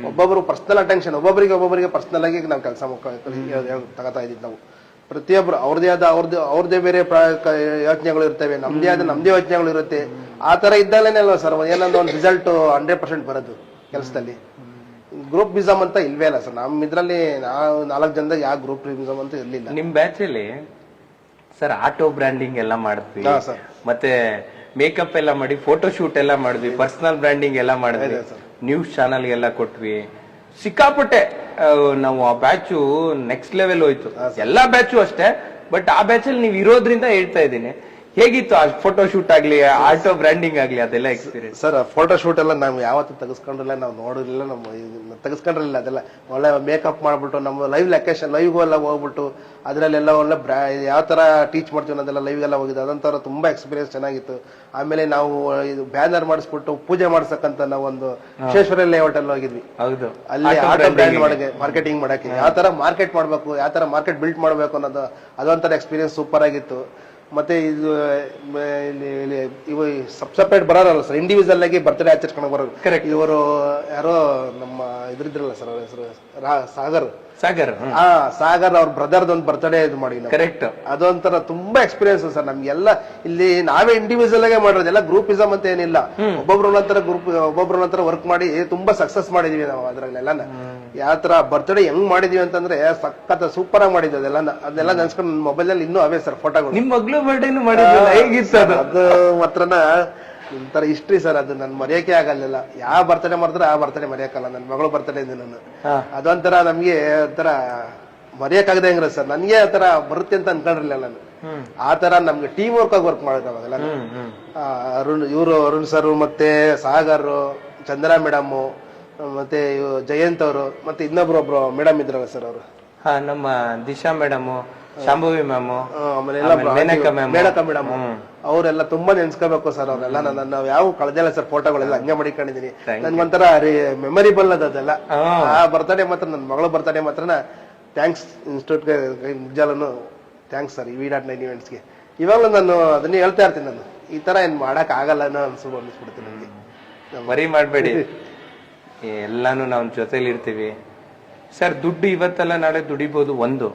ಒಬ್ಬೊಬ್ರು ಪರ್ಸನಲ್ ಅಟೆನ್ಷನ್, ಒಬ್ಬೊಬ್ಬರಿಗೆ ಪರ್ಸನಲ್ ಆಗಿ ನಾವು ಕೆಲಸ ತಗೋತಾ ಇದ್ವಿ ನಾವು. ಪ್ರತಿಯೊಬ್ರು ಅವ್ರದೇ ಬೇರೆ ಯೋಚನೆಗಳು ಇರ್ತವೆ, ನಮ್ದೇ ಯೋಚನೆಗಳು ಇರುತ್ತೆ. ಆ ತರ ಇದ್ದಾಗಲೇ ಅಲ್ವಾ ಸರ್ ಏನಂದ್ರೆ ಒಂದು ರಿಸಲ್ಟ್ 100% ಬರೋದು ಕೆಲಸದಲ್ಲಿ. ಗ್ರೂಪಿಸಮ್ ಅಂತ ಇಲ್ವೇ ಇಲ್ಲ ಸರ್ ನಮ್ ಇದ್ರಲ್ಲಿ. ನಾವು 4 ಜನದಾಗ ಯಾವ ಗ್ರೂಪಿಸಮ್ ಅಂತ ಇರ್ಲಿಲ್ಲ. ನಿಮ್ ಬ್ಯಾಚ್ ಅಲ್ಲಿ ಸರ್ ಆಟೋ ಬ್ರ್ಯಾಂಡಿಂಗ್ ಎಲ್ಲ ಮಾಡಿದ್ವಿ, ಸರ್ ಮತ್ತೆ ಮೇಕಪ್ ಎಲ್ಲ ಮಾಡಿ, ಫೋಟೋ ಶೂಟ್ ಎಲ್ಲ ಮಾಡಿದ್ವಿ, ಪರ್ಸನಲ್ ಬ್ರ್ಯಾಂಡಿಂಗ್ ಎಲ್ಲ ಮಾಡಿದ್ವಿ, ನ್ಯೂಸ್ ಚಾನಲ್ ಎಲ್ಲ ಕೊಟ್ವಿ, ಸಿಕ್ಕಾಪಟ್ಟೆ. ನಾವು ಆ ಬ್ಯಾಚು ನೆಕ್ಸ್ಟ್ ಲೆವೆಲ್ ಹೋಯ್ತು. ಎಲ್ಲಾ ಬ್ಯಾಚು ಅಷ್ಟೇ, ಬಟ್ ಆ ಬ್ಯಾಚ್ ಅಲ್ಲಿ ನೀವು ಇರೋದ್ರಿಂದ ಹೇಳ್ತಾ ಇದ್ದೀನಿ. ಹೇಗಿತ್ತು ಆ ಫೋಟೋ ಶೂಟ್ ಆಗ್ಲಿ, ಆಟೋ ಬ್ರ್ಯಾಂಡಿಂಗ್ ಆಗ್ಲಿ, ಅದೆಲ್ಲ ಎಕ್ಸ್ಪೀರಿಯನ್ಸ್? ಸರ್ ಫೋಟೋ ಶೂಟ್ ಎಲ್ಲ ನಾವು ಯಾವತ್ತು ತೆಗೆಸ್ಕೊಂಡಿಲ್ಲ, ನಾವು ನೋಡಿರ್ಲಿಲ್ಲ, ತೆಗೆಸ್ಕೊಂಡಿರಲಿಲ್ಲ. ಅದೆಲ್ಲ ಒಳ್ಳೆ ಮೇಕಪ್ ಮಾಡ್ಬಿಟ್ಟು ನಮ್ಮ ಲೈವ್ ಲೊಕೇಶನ್ ಲೈವ್ಗೂ ಎಲ್ಲ ಹೋಗ್ಬಿಟ್ಟು ಅದ್ರಲ್ಲೆಲ್ಲ ಒಳ್ಳೆ ಯಾವ ತರ ಟೀಚ್ ಮಾಡ್ತೀವಿ ಅನ್ನೋದೆಲ್ಲ ಲೈವ್ಗೆಲ್ಲ ಹೋಗಿದ್ದು. ಅದಂತರ ತುಂಬಾ ಎಕ್ಸ್ಪೀರಿಯನ್ಸ್ ಚೆನ್ನಾಗಿತ್ತು. ಆಮೇಲೆ ನಾವು ಇದು ಬ್ಯಾನರ್ ಮಾಡಿಸ್ಬಿಟ್ಟು ಪೂಜೆ ಮಾಡ್ಸಕ್ಕಂತ ನಾವು ಒಂದು ವಿಶ್ವೇಶ್ವರ ಲೇಔಟ್ ಅಲ್ಲಿ ಹೋಗಿದ್ವಿ. ಹೌದು, ಅಲ್ಲಿ ಆಟೋ ಬ್ರ್ಯಾಂಡ್ ಮಾಡಕ್ಕೆ, ಮಾರ್ಕೆಟಿಂಗ್ ಮಾಡಕ್ಕೆ, ಯಾವ ತರ ಮಾರ್ಕೆಟ್ ಮಾಡ್ಬೇಕು, ಯಾವ ತರ ಮಾರ್ಕೆಟ್ ಬಿಲ್ಡ್ ಮಾಡ್ಬೇಕು ಅನ್ನೋದು ಅದೊಂಥರ ಎಕ್ಸ್ಪೀರಿಯನ್ಸ್ ಸೂಪರ್ ಆಗಿತ್ತು. ಮತ್ತೆ ಇದು ಇವು ಸಪ್ರೇಟ್ ಬರೋರಲ್ಲ ಸರ್, ಇಂಡಿವಿಜುವಲ್ ಆಗಿ ಬರ್ತ್ಡೇ ಆಚರಿಸ್ಕೊಂಡು ಬರೋರು. ಕರೆಕ್ಟ್. ಇವರು ಯಾರೋ ನಮ್ಮ ಇದ್ರಿದ್ರಲ್ಲ ಸರ್, ಅವ್ರ ಹೆಸರು ಸಾಗರ್ ಸಾಗರ್ ಅವ್ರ ಬ್ರದರ್ದ ಒಂದು ಬರ್ತ್ಡೇ ಇದು ಮಾಡಿ. ಕರೆಕ್ಟ್. ಅದೊಂಥರ ತುಂಬಾ ಎಕ್ಸ್ಪೀರಿಯನ್ಸ್ ಸರ್ ನಮ್ಗೆಲ್ಲ. ಇಲ್ಲಿ ನಾವೇ ಇಂಡಿವಿಜುವಲ್ ಆಗೇ ಮಾಡೋದು, ಎಲ್ಲ ಗ್ರೂಪಿಸಮ್ ಅಂತ ಏನಿಲ್ಲ. ಒಬ್ಬೊಬ್ರ ವರ್ಕ್ ಮಾಡಿ ತುಂಬಾ ಸಕ್ಸಸ್ ಮಾಡಿದೀವಿ ನಾವು ಅದ್ರಲ್ಲೆಲ್ಲ. ಯಾವ ತರ ಬರ್ತ್ಡೇ ಹೆಂಗ್ ಮಾಡಿದೀವಿ ಅಂತಂದ್ರೆ ಸಖತ್ ಸೂಪರ್ ಆಗಿ ಮಾಡಿದ್ವಿ ಅದೆಲ್ಲ ನೆನ್ಸ್ಕೊಂಡು ನನ್ನ ಮೊಬೈಲ್ ಅಲ್ಲಿ ಇನ್ನೂ ಅವೇ ಸರ್ ಫೋಟೋಗಳು. ನಿಮ್ ಮಗಳು ಬರ್ಡೇನು ಮಾಡಿದ್ರಲ್ಲ, ಹೇಗಿತ್ತು ಅದು? ಅದು ಮಾತ್ರನ ಒಂಥರ ಹಿಸ್ಟ್ರಿ ಸರ್, ಅದು ನನ್ ಮರೆಯಕ್ಕೆ ಆಗಲ್ಲ. ಯಾವ ಬರ್ತಡೇ ಮಾಡಿದ್ರೆ ಆ ಬರ್ತಡೇ ಮರೆಯಕ್ಕಾಗಲ್ಲ. ನನ್ನ ಮಗಳು ಬರ್ತಡೇ ಇದೆ ನಾನು, ಅದೊಂಥರ ನಮ್ಗೆ ಒಂಥರ ಮರೆಯಕ್ಕಾಗದೆ ಹೆಂಗ್ರ ಸರ್. ನನ್ಗೆ ಆ ತರ ಬರುತ್ತೆ ಅಂತ ಅನ್ಕೊಂಡಿರ್ಲಿಲ್ಲ ನಾನು. ಆ ತರ ನಮ್ಗೆ ಟೀಮ್ ವರ್ಕ್ ಆಗಿ ವರ್ಕ್ ಮಾಡೋದು ಅವಾಗೆಲ್ಲ. ಅರುಣ್ ಸರ್, ಮತ್ತೆ ಸಾಗರ್, ಚಂದ್ರಾ ಮೇಡಮ್, ಮತ್ತೆ ಜಯಂತ್ ಅವರು, ಮತ್ತೆ ಇನ್ನೊಬ್ರು ಮೇಡಮ್ ಇದ್ರಲ್ಲ ಸರ್ ಅವರು, ನಮ್ಮ Disha madam, Shambhavi ma'am, Maneka madam, ಅವರೆಲ್ಲ ತುಂಬಾ ನೆನ್ಸ್ಕೋಬೇಕು ಸರ್. ಅವರೆಲ್ಲ ನಾವು ಯಾವ ಕಳೆದಿಲ್ಲ ಸರ್, ಫೋಟೋಗಳೆಲ್ಲ ಹಂಗೆ ಮಾಡಿಕೊಂಡಿದೀನಿ. ನನ್ಗೊಂಥರ ಮೆಮೊರಿಬಲ್ ಅದೆಲ್ಲ. ಆ ಬರ್ತಡೇ ಮಾತ್ರ, ನನ್ನ ಮಗಳ ಬರ್ತಡೇ ಮಾತ್ರನ ಥ್ಯಾಂಕ್ಸ್ ಇನ್ಸ್ಟಿಟ್ಯೂಟ್ಗೆ ನಿಜಾಲೂ ಥ್ಯಾಂಕ್ಸ್ ಸರ್, V.9 ಇವೆಂಟ್ಸ್ಗೆ. ಇವಾಗಲೂ ನಾನು ಅದನ್ನೇ ಹೇಳ್ತಾ ಇರ್ತೀನಿ, ನಾನು ಈ ತರ ಏನ್ ಮಾಡಕ್ ಆಗಲ್ಲ ಅನ್ಸ್ಬಿಡ್ತೀನಿ ನನಗೆ. ವರಿ ಮಾಡ್ಬೇಡಿ, ಎಲ್ಲಾನು ನಾವು ಜೊತೆಲಿ ಇರ್ತೀವಿ ಸರ್. ದುಡ್ಡು ಇವತ್ತೆಲ್ಲ ನಾಳೆ ದುಡಿಬಹುದು. ಒಂದು,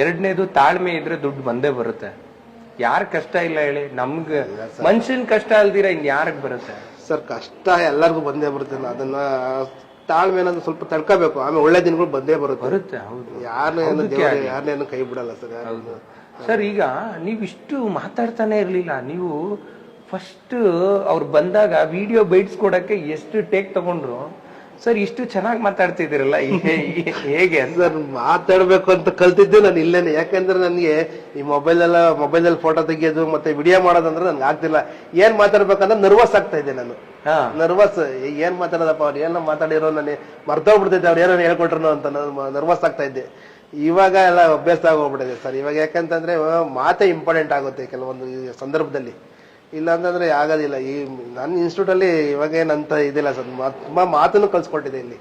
ಎರಡನೇದು ತಾಳ್ಮೆ ಇದ್ರೆ ದುಡ್ಡು ಬಂದೇ ಬರುತ್ತೆ. ಯಾರ ಕಷ್ಟ ಇಲ್ಲ ಹೇಳಿ, ನಮ್ಗೆ ಮನುಷ್ಯನ್ ಕಷ್ಟ ಅಲ್ದಿರ ಇನ್ ಯಾರಿಗ್ ಬರುತ್ತೆ ಸರ್? ಕಷ್ಟ ಎಲ್ಲರಿಗೂ ಬಂದೇ ಬರುತ್ತೆ. ಅದನ್ನ ತಾಳ್ಮೆ ಅನ್ನೋದು ಸ್ವಲ್ಪ ತಡ್ಕೋಬೇಕು, ಆಮೇಲೆ ಒಳ್ಳೆ ದಿನಗಳು ಬಂದೇ ಬರುತ್ತೆ. ಹೌದು, ಯಾರನ್ನೇನು ಕೈ ಬಿಡಲ್ಲ ಸರ್. ಸರ್ ಈಗ ನೀವಿಷ್ಟು ಮಾತಾಡ್ತಾನೆ ಇರ್ಲಿಲ್ಲ. ನೀವು ಫಸ್ಟ್ ಅವ್ರು ಬಂದಾಗ ವಿಡಿಯೋ ಬೈಟ್ಸ್ ಕೊಡಕ್ಕೆ ಎಷ್ಟು ಟೇಕ್ ತಗೊಂಡ್ರು ಸರ್, ಇಷ್ಟು ಚೆನ್ನಾಗಿ ಮಾತಾಡ್ತಿದ್ದೀರಲ್ಲ, ಹೇಗೆ? ಸರ್ ಮಾತಾಡ್ಬೇಕು ಅಂತ ಕಲ್ತಿದ್ದೆ ನಾನು ಇಲ್ಲೇನೆ. ಯಾಕಂದ್ರೆ ನನಗೆ ಈ ಮೊಬೈಲ್ ಫೋಟೋ ತೆಗಿಯೋದು ಮತ್ತೆ ವಿಡಿಯೋ ಮಾಡೋದಂದ್ರೆ ನನ್ಗೆ ಆಗ್ತಿಲ್ಲ. ಏನ್ ಮಾತಾಡ್ಬೇಕಂದ್ರೆ ನರ್ವಸ್ ಆಗ್ತಾ ಇದ್ದೆ ನಾನು. ನರ್ವಸ್, ಏನ್ ಮಾತಾಡೋದಪ್ಪ, ಅವ್ರು ಏನೋ ಮಾತಾಡಿರೋ ನನಗೆ ಮರ್ತೋಗ್ಬಿಡ್ತೈತೆ, ಅವ್ರು ಏನೋ ಹೇಳ್ಕೊಟ್ರು ಅಂತ ನರ್ವಸ್ ಆಗ್ತಾ ಇದ್ದೆ. ಇವಾಗ ಎಲ್ಲ ಅಭ್ಯಾಸ ಆಗೋಗ್ಬಿಟ್ಟಿದೆ ಸರ್. ಇವಾಗ ಯಾಕಂತಂದ್ರೆ ಮಾತೇ ಇಂಪಾರ್ಟೆಂಟ್ ಆಗುತ್ತೆ ಕೆಲವೊಂದು ಸಂದರ್ಭದಲ್ಲಿ. ಇಲ್ಲ ಅಂತಂದ್ರೆ ಆಗೋದಿಲ್ಲ. ಈ ನನ್ನ ಇನ್ಸ್ಟಿಟ್ಯೂಟ್ ಅಲ್ಲಿ ಇವಾಗ ಏನಂತ ಇದಿಲ್ಲ ಸರ್, ತುಂಬಾ ಮಾತನ್ನು ಕಲ್ಸ್ಕೊಟ್ಟಿದೆ ಇಲ್ಲಿ.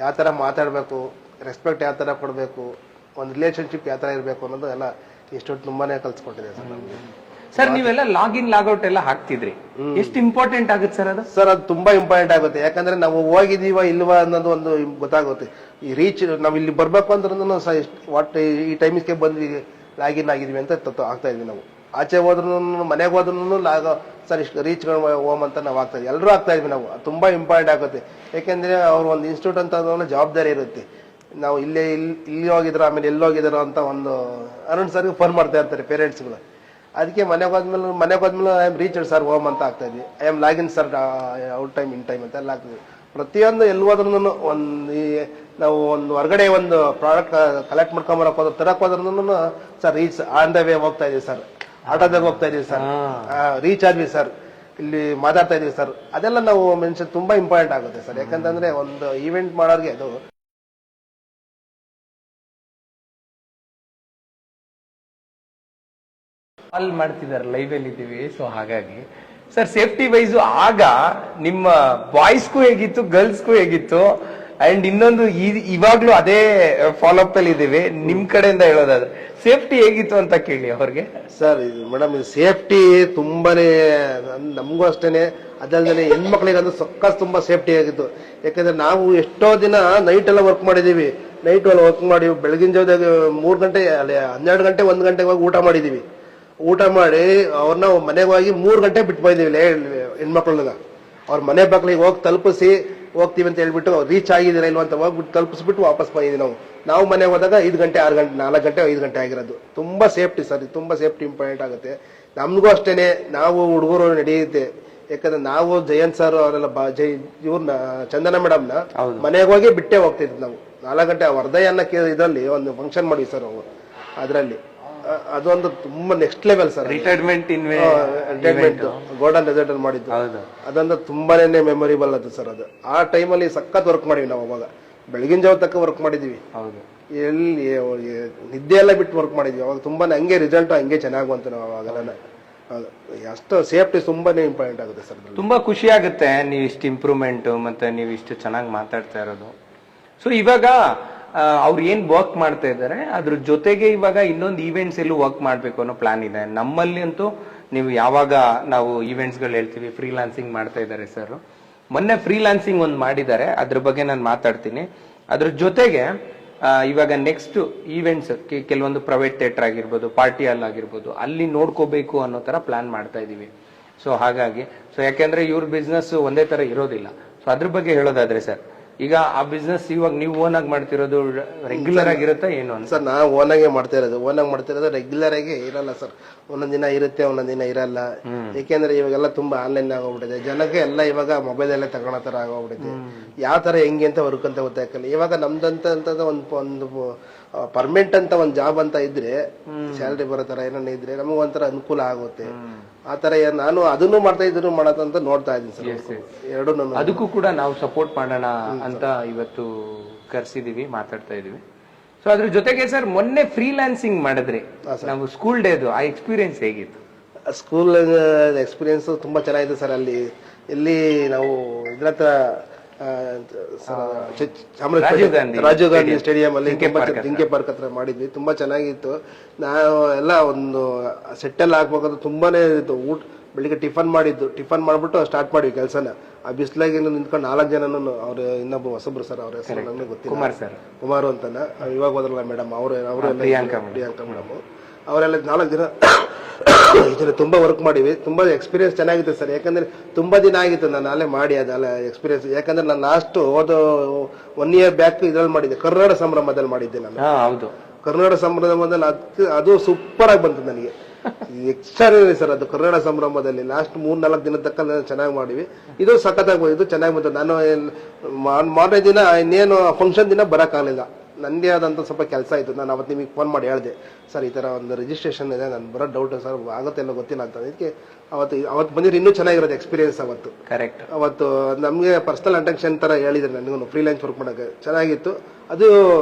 ಯಾವ ತರ ಮಾತಾಡ್ಬೇಕು, ರೆಸ್ಪೆಕ್ಟ್ ಯಾವ ತರ ಕೊಡ್ಬೇಕು, ಒಂದು ರಿಲೇಶನ್ಶಿಪ್ ಯಾವ ತರ ಇರ್ಬೇಕು ಅನ್ನೋದು ಎಲ್ಲ ಇನ್ಸ್ಟಿಟ್ಯೂಟ್ ತುಂಬಾನೇ ಕಲ್ಸ್ಕೊಟ್ಟಿದೆ ಸರ್ ನಮ್ಗೆ. ಸರ್ ನೀವೆಲ್ಲ ಲಾಗಿನ್ ಲಾಗೌಟ್ ಎಲ್ಲ ಹಾಕ್ತಿದ್ರಿ, ಎಷ್ಟು ಇಂಪಾರ್ಟೆಂಟ್ ಆಗುತ್ತೆ ಸರ್ ಅದು? ಸರ್ ಅದು ತುಂಬಾ ಇಂಪಾರ್ಟೆಂಟ್ ಆಗುತ್ತೆ. ಯಾಕಂದ್ರೆ ನಾವು ಹೋಗಿದೀವ ಇಲ್ವಾ ಅನ್ನೋದು ಒಂದು ಗೊತ್ತಾಗುತ್ತೆ. ಈ ರೀಚ್ ನಾವ್ ಇಲ್ಲಿ ಬರ್ಬೇಕು ಅಂದ್ರೆ ವಾಟ್ ಈ ಟೈಮಿಗೆ ಬಂದ್ವಿ, ಲಾಗಿನ್ ಆಗಿದ್ವಿ ಅಂತ ಆಗ್ತಾ ಇದ್ವಿ ನಾವು. ಆಚೆ ಹೋದ್ರು, ಮನೆಗೆ ಹೋದ್ರು ಸರ್ ಇಷ್ಟು ರೀಚ್ ಹೋಮ್ ಅಂತ ನಾವು ಆಗ್ತಾ ಇದ್ವಿ, ಎಲ್ಲರೂ ಆಗ್ತಾ ಇದ್ವಿ ನಾವು. ತುಂಬಾ ಇಂಪಾರ್ಟೆಂಟ್ ಆಗುತ್ತೆ. ಯಾಕೆಂದ್ರೆ ಅವ್ರು ಒಂದು ಇನ್ಸ್ಟಿಟ್ಯೂಟ್ ಅಂತ ಜವಾಬ್ದಾರಿ ಇರುತ್ತೆ. ನಾವು ಇಲ್ಲಿ ಹೋಗಿದ್ರು, ಆಮೇಲೆ ಎಲ್ಲಿ ಹೋಗಿದ್ರು ಅಂತ ಒಂದು ಅರುಣ್ ಸರ್ಗೆ ಫೋನ್ ಮಾಡ್ತಾ ಇರ್ತಾರೆ ಪೇರೆಂಟ್ಸ್ಗಳು. ಅದಕ್ಕೆ ಮನೆಗೆ ಹೋದ್ಮೇಲೆ I am reached sir home ಅಂತ ಆಗ್ತಾ ಇದ್ವಿ. I am login sir out time in time ಅಂತ ಎಲ್ಲ ಆಗ್ತದೆ. ಪ್ರತಿಯೊಂದು ಎಲ್ಲಿ ಹೋದ್ರೂ ನಾವು ಒಂದು ಹೊರಗಡೆ ಒಂದು ಪ್ರಾಡಕ್ಟ್ ಕಲೆಕ್ಟ್ ಮಾಡ್ಕೊಂಬರಕ್ ಹೋದ್ರೆ ತರಕ್ ಹೋದ್ರೂ sir reach on the way ಹೋಗ್ತಾ ಇದೀವಿ ಸರ್, ಆಟೋದಾಗ ಹೋಗ್ತಾ ಇದೀವಿ ಸರ್, ರೀಚ್ ಆದ್ವಿ ಸರ್, ಇಲ್ಲಿ ಮಾತಾಡ್ತಾ ಇದೀವಿ ಸರ್. ಅದೆಲ್ಲ ನಾವು ಮೆನ್ಷನ್ ತುಂಬಾ ಇಂಪಾರ್ಟೆಂಟ್ ಆಗುತ್ತೆ ಸರ್. ಯಾಕಂತಂದ್ರೆ ಒಂದು ಈವೆಂಟ್ ಮಾಡೋರಿಗೆ ಅದು ಕಾಲ್ ಮಾಡ್ತಿದ್ದಾರೆ, ಲೈವ್ ಅಲ್ಲಿ ಇದ್ದೀವಿ. ಸೊ ಹಾಗಾಗಿ ಸರ್ ಸೇಫ್ಟಿ ವೈಸ್ ಆಗ ನಿಮ್ಮ ಬಾಯ್ಸ್ಗೂ ಹೇಗಿತ್ತು, ಗರ್ಲ್ಸ್ಗೂ ಹೇಗಿತ್ತು? ಅಂಡ್ ಇನ್ನೊಂದು ಇವಾಗ್ಲೂ ಅದೇ ಫಾಲೋ ಅಪ್ ಅಲ್ಲಿ ಇದೀವಿ, ನಿಮ್ ಕಡೆಯಿಂದ ಹೇಳೋದಾದ್ರೆ ಸೇಫ್ಟಿ ಹೇಗಿತ್ತು ಅಂತ ಕೇಳಿ ಅವ್ರಿಗೆ. ಸರ್ ಇದು ಮೇಡಮ್, ಇದು ಸೇಫ್ಟಿ ತುಂಬಾನೇ ನಮಗೂ ಅಷ್ಟೇನೆ, ಅದಲ್ಲದೆ ಹೆಣ್ಮಕ್ಳಿಗೆ ಅಂದ್ರೆ ತುಂಬಾ ಸೇಫ್ಟಿ ಆಗಿತ್ತು. ಯಾಕಂದ್ರೆ ನಾವು ಎಷ್ಟೋ ದಿನ ನೈಟ್ ಎಲ್ಲ ವರ್ಕ್ ಮಾಡಿದೀವಿ. ನೈಟ್ ಅಲ್ಲಿ ವರ್ಕ್ ಮಾಡಿ ಬೆಳಗಿನ ಜಾವದಾಗ 3 ಗಂಟೆ ಅಲ್ಲಿ 12 ಗಂಟೆ 1 ಗಂಟೆಗೆ ಹೋಗಿ ಊಟ ಮಾಡಿದೀವಿ. ಊಟ ಮಾಡಿ ಅವ್ರನ್ನ ಮನೆಗೆ ಹೋಗಿ 3 ಗಂಟೆ ಬಿಟ್ಟು ಬಂದಿವಿ ಹೆಣ್ಮಕ್ಳನ್ನ. ಅವ್ರ ಮನೆ ಬಾಗ್ಲಿಗೆ ಹೋಗಿ ತಲುಪಿಸಿ ಹೋಗ್ತೀವಿ ಅಂತ ಹೇಳ್ಬಿಟ್ಟು ರೀಚ್ ಆಗಿದ್ದೀರಾ ಇಲ್ವಾ ಅಂತ ಹೋಗ್ಬಿಟ್ಟು ತಲುಪಿಸ್ಬಿಟ್ಟು ವಾಪಸ್ ಬಂದಿದ್ವಿ ನಾವು ಮನೆಗೆ ಹೋದಾಗ 5 ಗಂಟೆ 6 ಗಂಟೆ 4 ಗಂಟೆ 5 ಗಂಟೆ ಆಗಿರೋದು. ತುಂಬಾ ಸೇಫ್ಟಿ ಸರ್, ತುಂಬಾ ಸೇಫ್ಟಿ ಇಂಪಾರ್ಟೆಂಟ್ ಆಗುತ್ತೆ. ನಮ್ಗೂ ಅಷ್ಟೇನೆ, ನಾವು ಹುಡುಗರು ನಡೆಯುತ್ತೆ. ಯಾಕಂದ್ರೆ ನಾವು ಜಯಂತ್ ಸರ್ ಅವರೆಲ್ಲ ಇವ್ರನ್ನ ಚಂದನ ಮೇಡಮ್ನ ಮನೆಗೆ ಹೋಗಿ ಬಿಟ್ಟೆ ಹೋಗ್ತಿದ್ವಿ ನಾವು. 4 ಗಂಟೆ ವರ್ಧಯನ್ನ ಇದರಲ್ಲಿ ಒಂದು ಫಂಕ್ಷನ್ ಮಾಡಿವಿ ಸರ್ ಅವರು. ಅದರಲ್ಲಿ ಅದೊಂದು ತುಂಬಾ next level sir. Retirement golden resort ಅಲ್ಲಿ ಮಾಡಿದ್ದು ಅದೊಂದು ತುಂಬಾನೇ ಮೆಮೊರಿಬಲ್ ಅದು ಸರ್. ಅದು ಆ ಟೈಮಲ್ಲಿ ಸಖತ್ ವರ್ಕ್ ಮಾಡಿವಿ ನಾವು. ಅವಾಗ ಬೆಳಗಿನ ಜಾವ ತಕ್ಕ ವರ್ಕ್ ಮಾಡಿದೀವಿ. ಎಲ್ಲಿ ನಿದ್ದೆ ಎಲ್ಲ ಬಿಟ್ಟು ವರ್ಕ್ ಮಾಡಿದ್ವಿ. ಅವಾಗ ತುಂಬಾನೇ ಹಂಗೆ ರಿಸಲ್ಟ್ ಹಂಗೆ ಚೆನ್ನಾಗುವಂತ ನಾವು ಅವಾಗೆಲ್ಲ. ಅಷ್ಟು ಸೇಫ್ಟಿ ತುಂಬಾನೇ ಇಂಪಾರ್ಟೆಂಟ್ ಆಗುತ್ತೆ ಸರ್. ತುಂಬಾ ಖುಷಿ ಆಗುತ್ತೆ ನೀವು ಇಷ್ಟು ಇಂಪ್ರೂವ್ಮೆಂಟ್ ಮತ್ತೆ ನೀವು ಇಷ್ಟು ಚೆನ್ನಾಗಿ ಮಾತಾಡ್ತಾ ಇರೋದು. ಸೊ ಇವಾಗ ಅವ್ರು ಏನ್ ವರ್ಕ್ ಮಾಡ್ತಾ ಇದ್ದಾರೆ ಅದ್ರ ಜೊತೆಗೆ ಇವಾಗ ಇನ್ನೊಂದು ಈವೆಂಟ್ಸ್ ಎಲ್ಲೂ ವರ್ಕ್ ಮಾಡ್ಬೇಕು ಅನ್ನೋ ಪ್ಲಾನ್ ಇದೆ ನಮ್ಮಲ್ಲಿ ಅಂತೂ. ನೀವು ಯಾವಾಗ ನಾವು ಈವೆಂಟ್ಸ್ ಗಳು ಹೇಳ್ತೀವಿ ಫ್ರೀಲಾನ್ಸಿಂಗ್ ಮಾಡ್ತಾ ಇದ್ದಾರೆ ಸರ್. ಮೊನ್ನೆ ಫ್ರೀಲಾನ್ಸಿಂಗ್ ಒಂದು ಮಾಡಿದ್ದಾರೆ, ಅದ್ರ ಬಗ್ಗೆ ನಾನು ಮಾತಾಡ್ತೀನಿ. ಅದ್ರ ಜೊತೆಗೆ ಇವಾಗ ನೆಕ್ಸ್ಟ್ ಈವೆಂಟ್ಸ್ ಕೆಲವೊಂದು ಪ್ರೈವೇಟ್ ಥಿಯೇಟರ್ ಆಗಿರ್ಬೋದು, ಪಾರ್ಟಿ ಹಾಲ್ ಆಗಿರ್ಬೋದು, ಅಲ್ಲಿ ನೋಡ್ಕೋಬೇಕು ಅನ್ನೋ ತರ ಪ್ಲಾನ್ ಮಾಡ್ತಾ ಇದೀವಿ. ಸೊ ಹಾಗಾಗಿ ಯಾಕೆಂದ್ರೆ ಇವ್ರ ಬಿಸ್ನೆಸ್ ಒಂದೇ ತರ ಇರೋದಿಲ್ಲ. ಸೊ ಅದ್ರ ಬಗ್ಗೆ ಹೇಳೋದಾದ್ರೆ ಸರ್, ಈಗ ಆ ಬಿಸ್ನೆಸ್ ಇವಾಗ ನೀವು ಓನ್ ಆಗಿ ಮಾಡ್ತಿರೋದು ರೆಗ್ಯುಲರ್ ಆಗಿರುತ್ತಾ ಏನು ಅಂತ? ಸರ್ ನಾವು ಓನ್ ಆಗಿ ಮಾಡ್ತಾ ಇರೋದು ರೆಗ್ಯುಲರ್ ಆಗಿ ಇರಲ್ಲ ಸರ್. ಒಂದೊಂದ್ ದಿನ ಇರುತ್ತೆ, ಒಂದೊಂದ್ ದಿನ ಇರಲ್ಲ. ಏಕೆಂದ್ರೆ ಇವಾಗೆಲ್ಲ ತುಂಬಾ ಆನ್ಲೈನ್ ಆಗೋಗ್ಬಿಟ್ಟಿದೆ. ಜನಕ್ಕೆ ಎಲ್ಲ ಇವಾಗ ಮೊಬೈಲ್ ಅಲ್ಲೇ ತಗೊಳೋ ತರ ಆಗೋಗ್ಬಿಟ್ಟಿದೆ. ಯಾವ ತರ ಹೆಂಗೆ ಅಂತ ವರ್ಕ್ ಅಂತ ಗೊತ್ತಾಗಲ್ಲ. ಇವಾಗ ನಮ್ದಂತ ಒಂದು ಪರ್ಮನೆಂಟ್ ಅಂತ ಒಂದು ಜಾಬ್ ಅಂತ ಇದ್ರೆ, ಸ್ಯಾಲರಿ ಬರೋ ತರ ಏನನ್ನ ಇದ್ರೆ ನಮಗ್ ಒಂಥರ ಅನುಕೂಲ ಆಗುತ್ತೆ. ಆತರ ನಾನು ಅದನ್ನು ಮಾಡ್ತಾ ಇದನ್ನು ಮಾಡತ್ತಂತ ನೋಡ್ತಾ ಇದ್ದೀನಿ ಸರ್. ಎರಡು ಅದಕ್ಕೂ ಕೂಡ ನಾವು ಸಪೋರ್ಟ್ ಮಾಡೋಣ ಅಂತ ಇವತ್ತು ಕರ್ಸಿದೀವಿ, ಮಾತಾಡ್ತಾ ಇದೀವಿ. ಸೊ ಅದ್ರ ಜೊತೆಗೆ ಸರ್, ಮೊನ್ನೆ ಫ್ರೀಲಾನ್ಸಿಂಗ್ ಮಾಡಿದ್ರಿ ನಾವು ಸ್ಕೂಲ್ ಡೇದು, ಆ ಎಕ್ಸ್ಪೀರಿಯನ್ಸ್ ಹೇಗಿತ್ತು? ಸ್ಕೂಲ್ ಎಕ್ಸ್ಪೀರಿಯನ್ಸ್ ತುಂಬಾ ಚೆನ್ನಾಗಿದೆ ಸರ್. ಅಲ್ಲಿ ಇಲ್ಲಿ ನಾವು ಇದ್ರತ್ರ ರಾಜೀವ್ ಗಾಂಧಿ ಸ್ಟೇಡಿಯಂ ಅಲ್ಲಿ ಜಿಂಕೆ ಪಾರ್ಕ್ ಹತ್ರ ಮಾಡಿದ್ವಿ. ತುಂಬಾ ಚೆನ್ನಾಗಿತ್ತು. ನಾವು ಎಲ್ಲ ಒಂದು ಸೆಟ್ಟೆಲ್ಲ ಹಾಕ್ಬೇಕಾದ್ರೆ ತುಂಬಾನೇ ಊಟ ಬೆಳಿಗ್ಗೆ ಟಿಫನ್ ಮಾಡ್ಬಿಟ್ಟು ಸ್ಟಾರ್ಟ್ ಮಾಡಿವಿ ಕೆಲಸನ. ಆ ಬಿಸ್ಲಾಗಿ ನಿಂತ್ಕೊಂಡು 4 ಜನನು ಅವ್ರು ಇನ್ನೊಬ್ಬ ಹೊಸಬ್ರು ಸರ್, ಅವ್ರ ಹೆಸರು ನಮ್ಗೆ ಗೊತ್ತಿಲ್ಲ, ಕುಮಾರ್ ಅಂತಾನ. ಇವಾಗ ಹೋದ್ರಲ್ಲ ಮೇಡಮ್, ಅವರೆಲ್ಲ ಪ್ರಿಯಾಂಕಾ ಮೇಡಮ್, ಅವರೆಲ್ಲ 4 ದಿನ ಇದನ್ನ ತುಂಬಾ ವರ್ಕ್ ಮಾಡಿವಿ. ತುಂಬಾ ಎಕ್ಸ್ಪೀರಿಯನ್ಸ್ ಚೆನ್ನಾಗಿತ್ತು ಸರ್. ಯಾಕಂದ್ರೆ ತುಂಬಾ ದಿನ ಆಗಿತ್ತು ನಾನು ಅಲ್ಲೇ ಮಾಡಿ ಅದಲ್ಲ ಎಕ್ಸ್ಪೀರಿಯನ್ಸ್. ಯಾಕಂದ್ರೆ ನಾನು ಲಾಸ್ಟ್ ಹೋದ 1 year ಬ್ಯಾಕ್ ಇದ್ರಲ್ಲಿ ಮಾಡಿದ್ದೆ, ಕರ್ನಾಟಕ ಸಂಭ್ರಮದಲ್ಲಿ ಮಾಡಿದ್ದೆ ನಾನು. ಹೌದು, ಕರ್ನಾಟಕ ಸಂಭ್ರಮದಲ್ಲಿ ಅದು ಸೂಪರ್ ಆಗಿ ಬಂತು ನನಗೆ. ಎಕ್ಸ್ಟ್ರಾಡಿನರಿ ಸರ್ ಅದು. ಕರ್ನಾಟಕ ಸಂಭ್ರಮದಲ್ಲಿ ಲಾಸ್ಟ್ 3-4 ದಿನ ತಕ್ಕ ಚೆನ್ನಾಗಿ ಮಾಡಿವಿ. ಇದು ಸಖತ್ತಾಗಿ ಇದು ಚೆನ್ನಾಗಿ ಬಂತು. ನಾನು ಮಾರನೇ ದಿನ ಇನ್ನೇನು ಫಂಕ್ಷನ್ ದಿನ ಬರಕ್ಕಾಗಲಿಲ್ಲ, ನನಗೆ ಆದಂತ ಸ್ವಲ್ಪ ಕೆಲಸ ಇತ್ತು. ನಾನು ಅವತ್ತು ನಿಮಗೆ ಫೋನ್ ಮಾಡಿ ಹೇಳಿದೆ, ಸರ್ ಈ ತರ ಒಂದು ರಿಜಿಸ್ಟ್ರೇಷನ್ ಇದೆ, ನಾನು ಬರೋ ಡೌಟ್ ಸರ್, ಆಗುತ್ತೆ ಎಲ್ಲ ಗೊತ್ತಿಲ್ಲ ಅಂತ. ಅದಕ್ಕೆ ಅವತ್ತು ಬಂದಿದ್ರೆ ಇನ್ನೂ ಚೆನ್ನಾಗಿರೋದು ಎಕ್ಸ್ಪೀರಿಯನ್ಸ್. ಅವತ್ತು ಕರೆಕ್ಟ್, ಅವತ್ತು ನಮಗೆ ಪರ್ಸನಲ್ ಅಟೆನ್ಷನ್ ತರ ಹೇಳಿದ್ರೆ ನನಗೂ ಫ್ರೀಲಾನ್ಸ್ ವರ್ಕ್ ಮಾಡೋಕೆ ಚೆನ್ನಾಗಿತ್ತು. ಅದು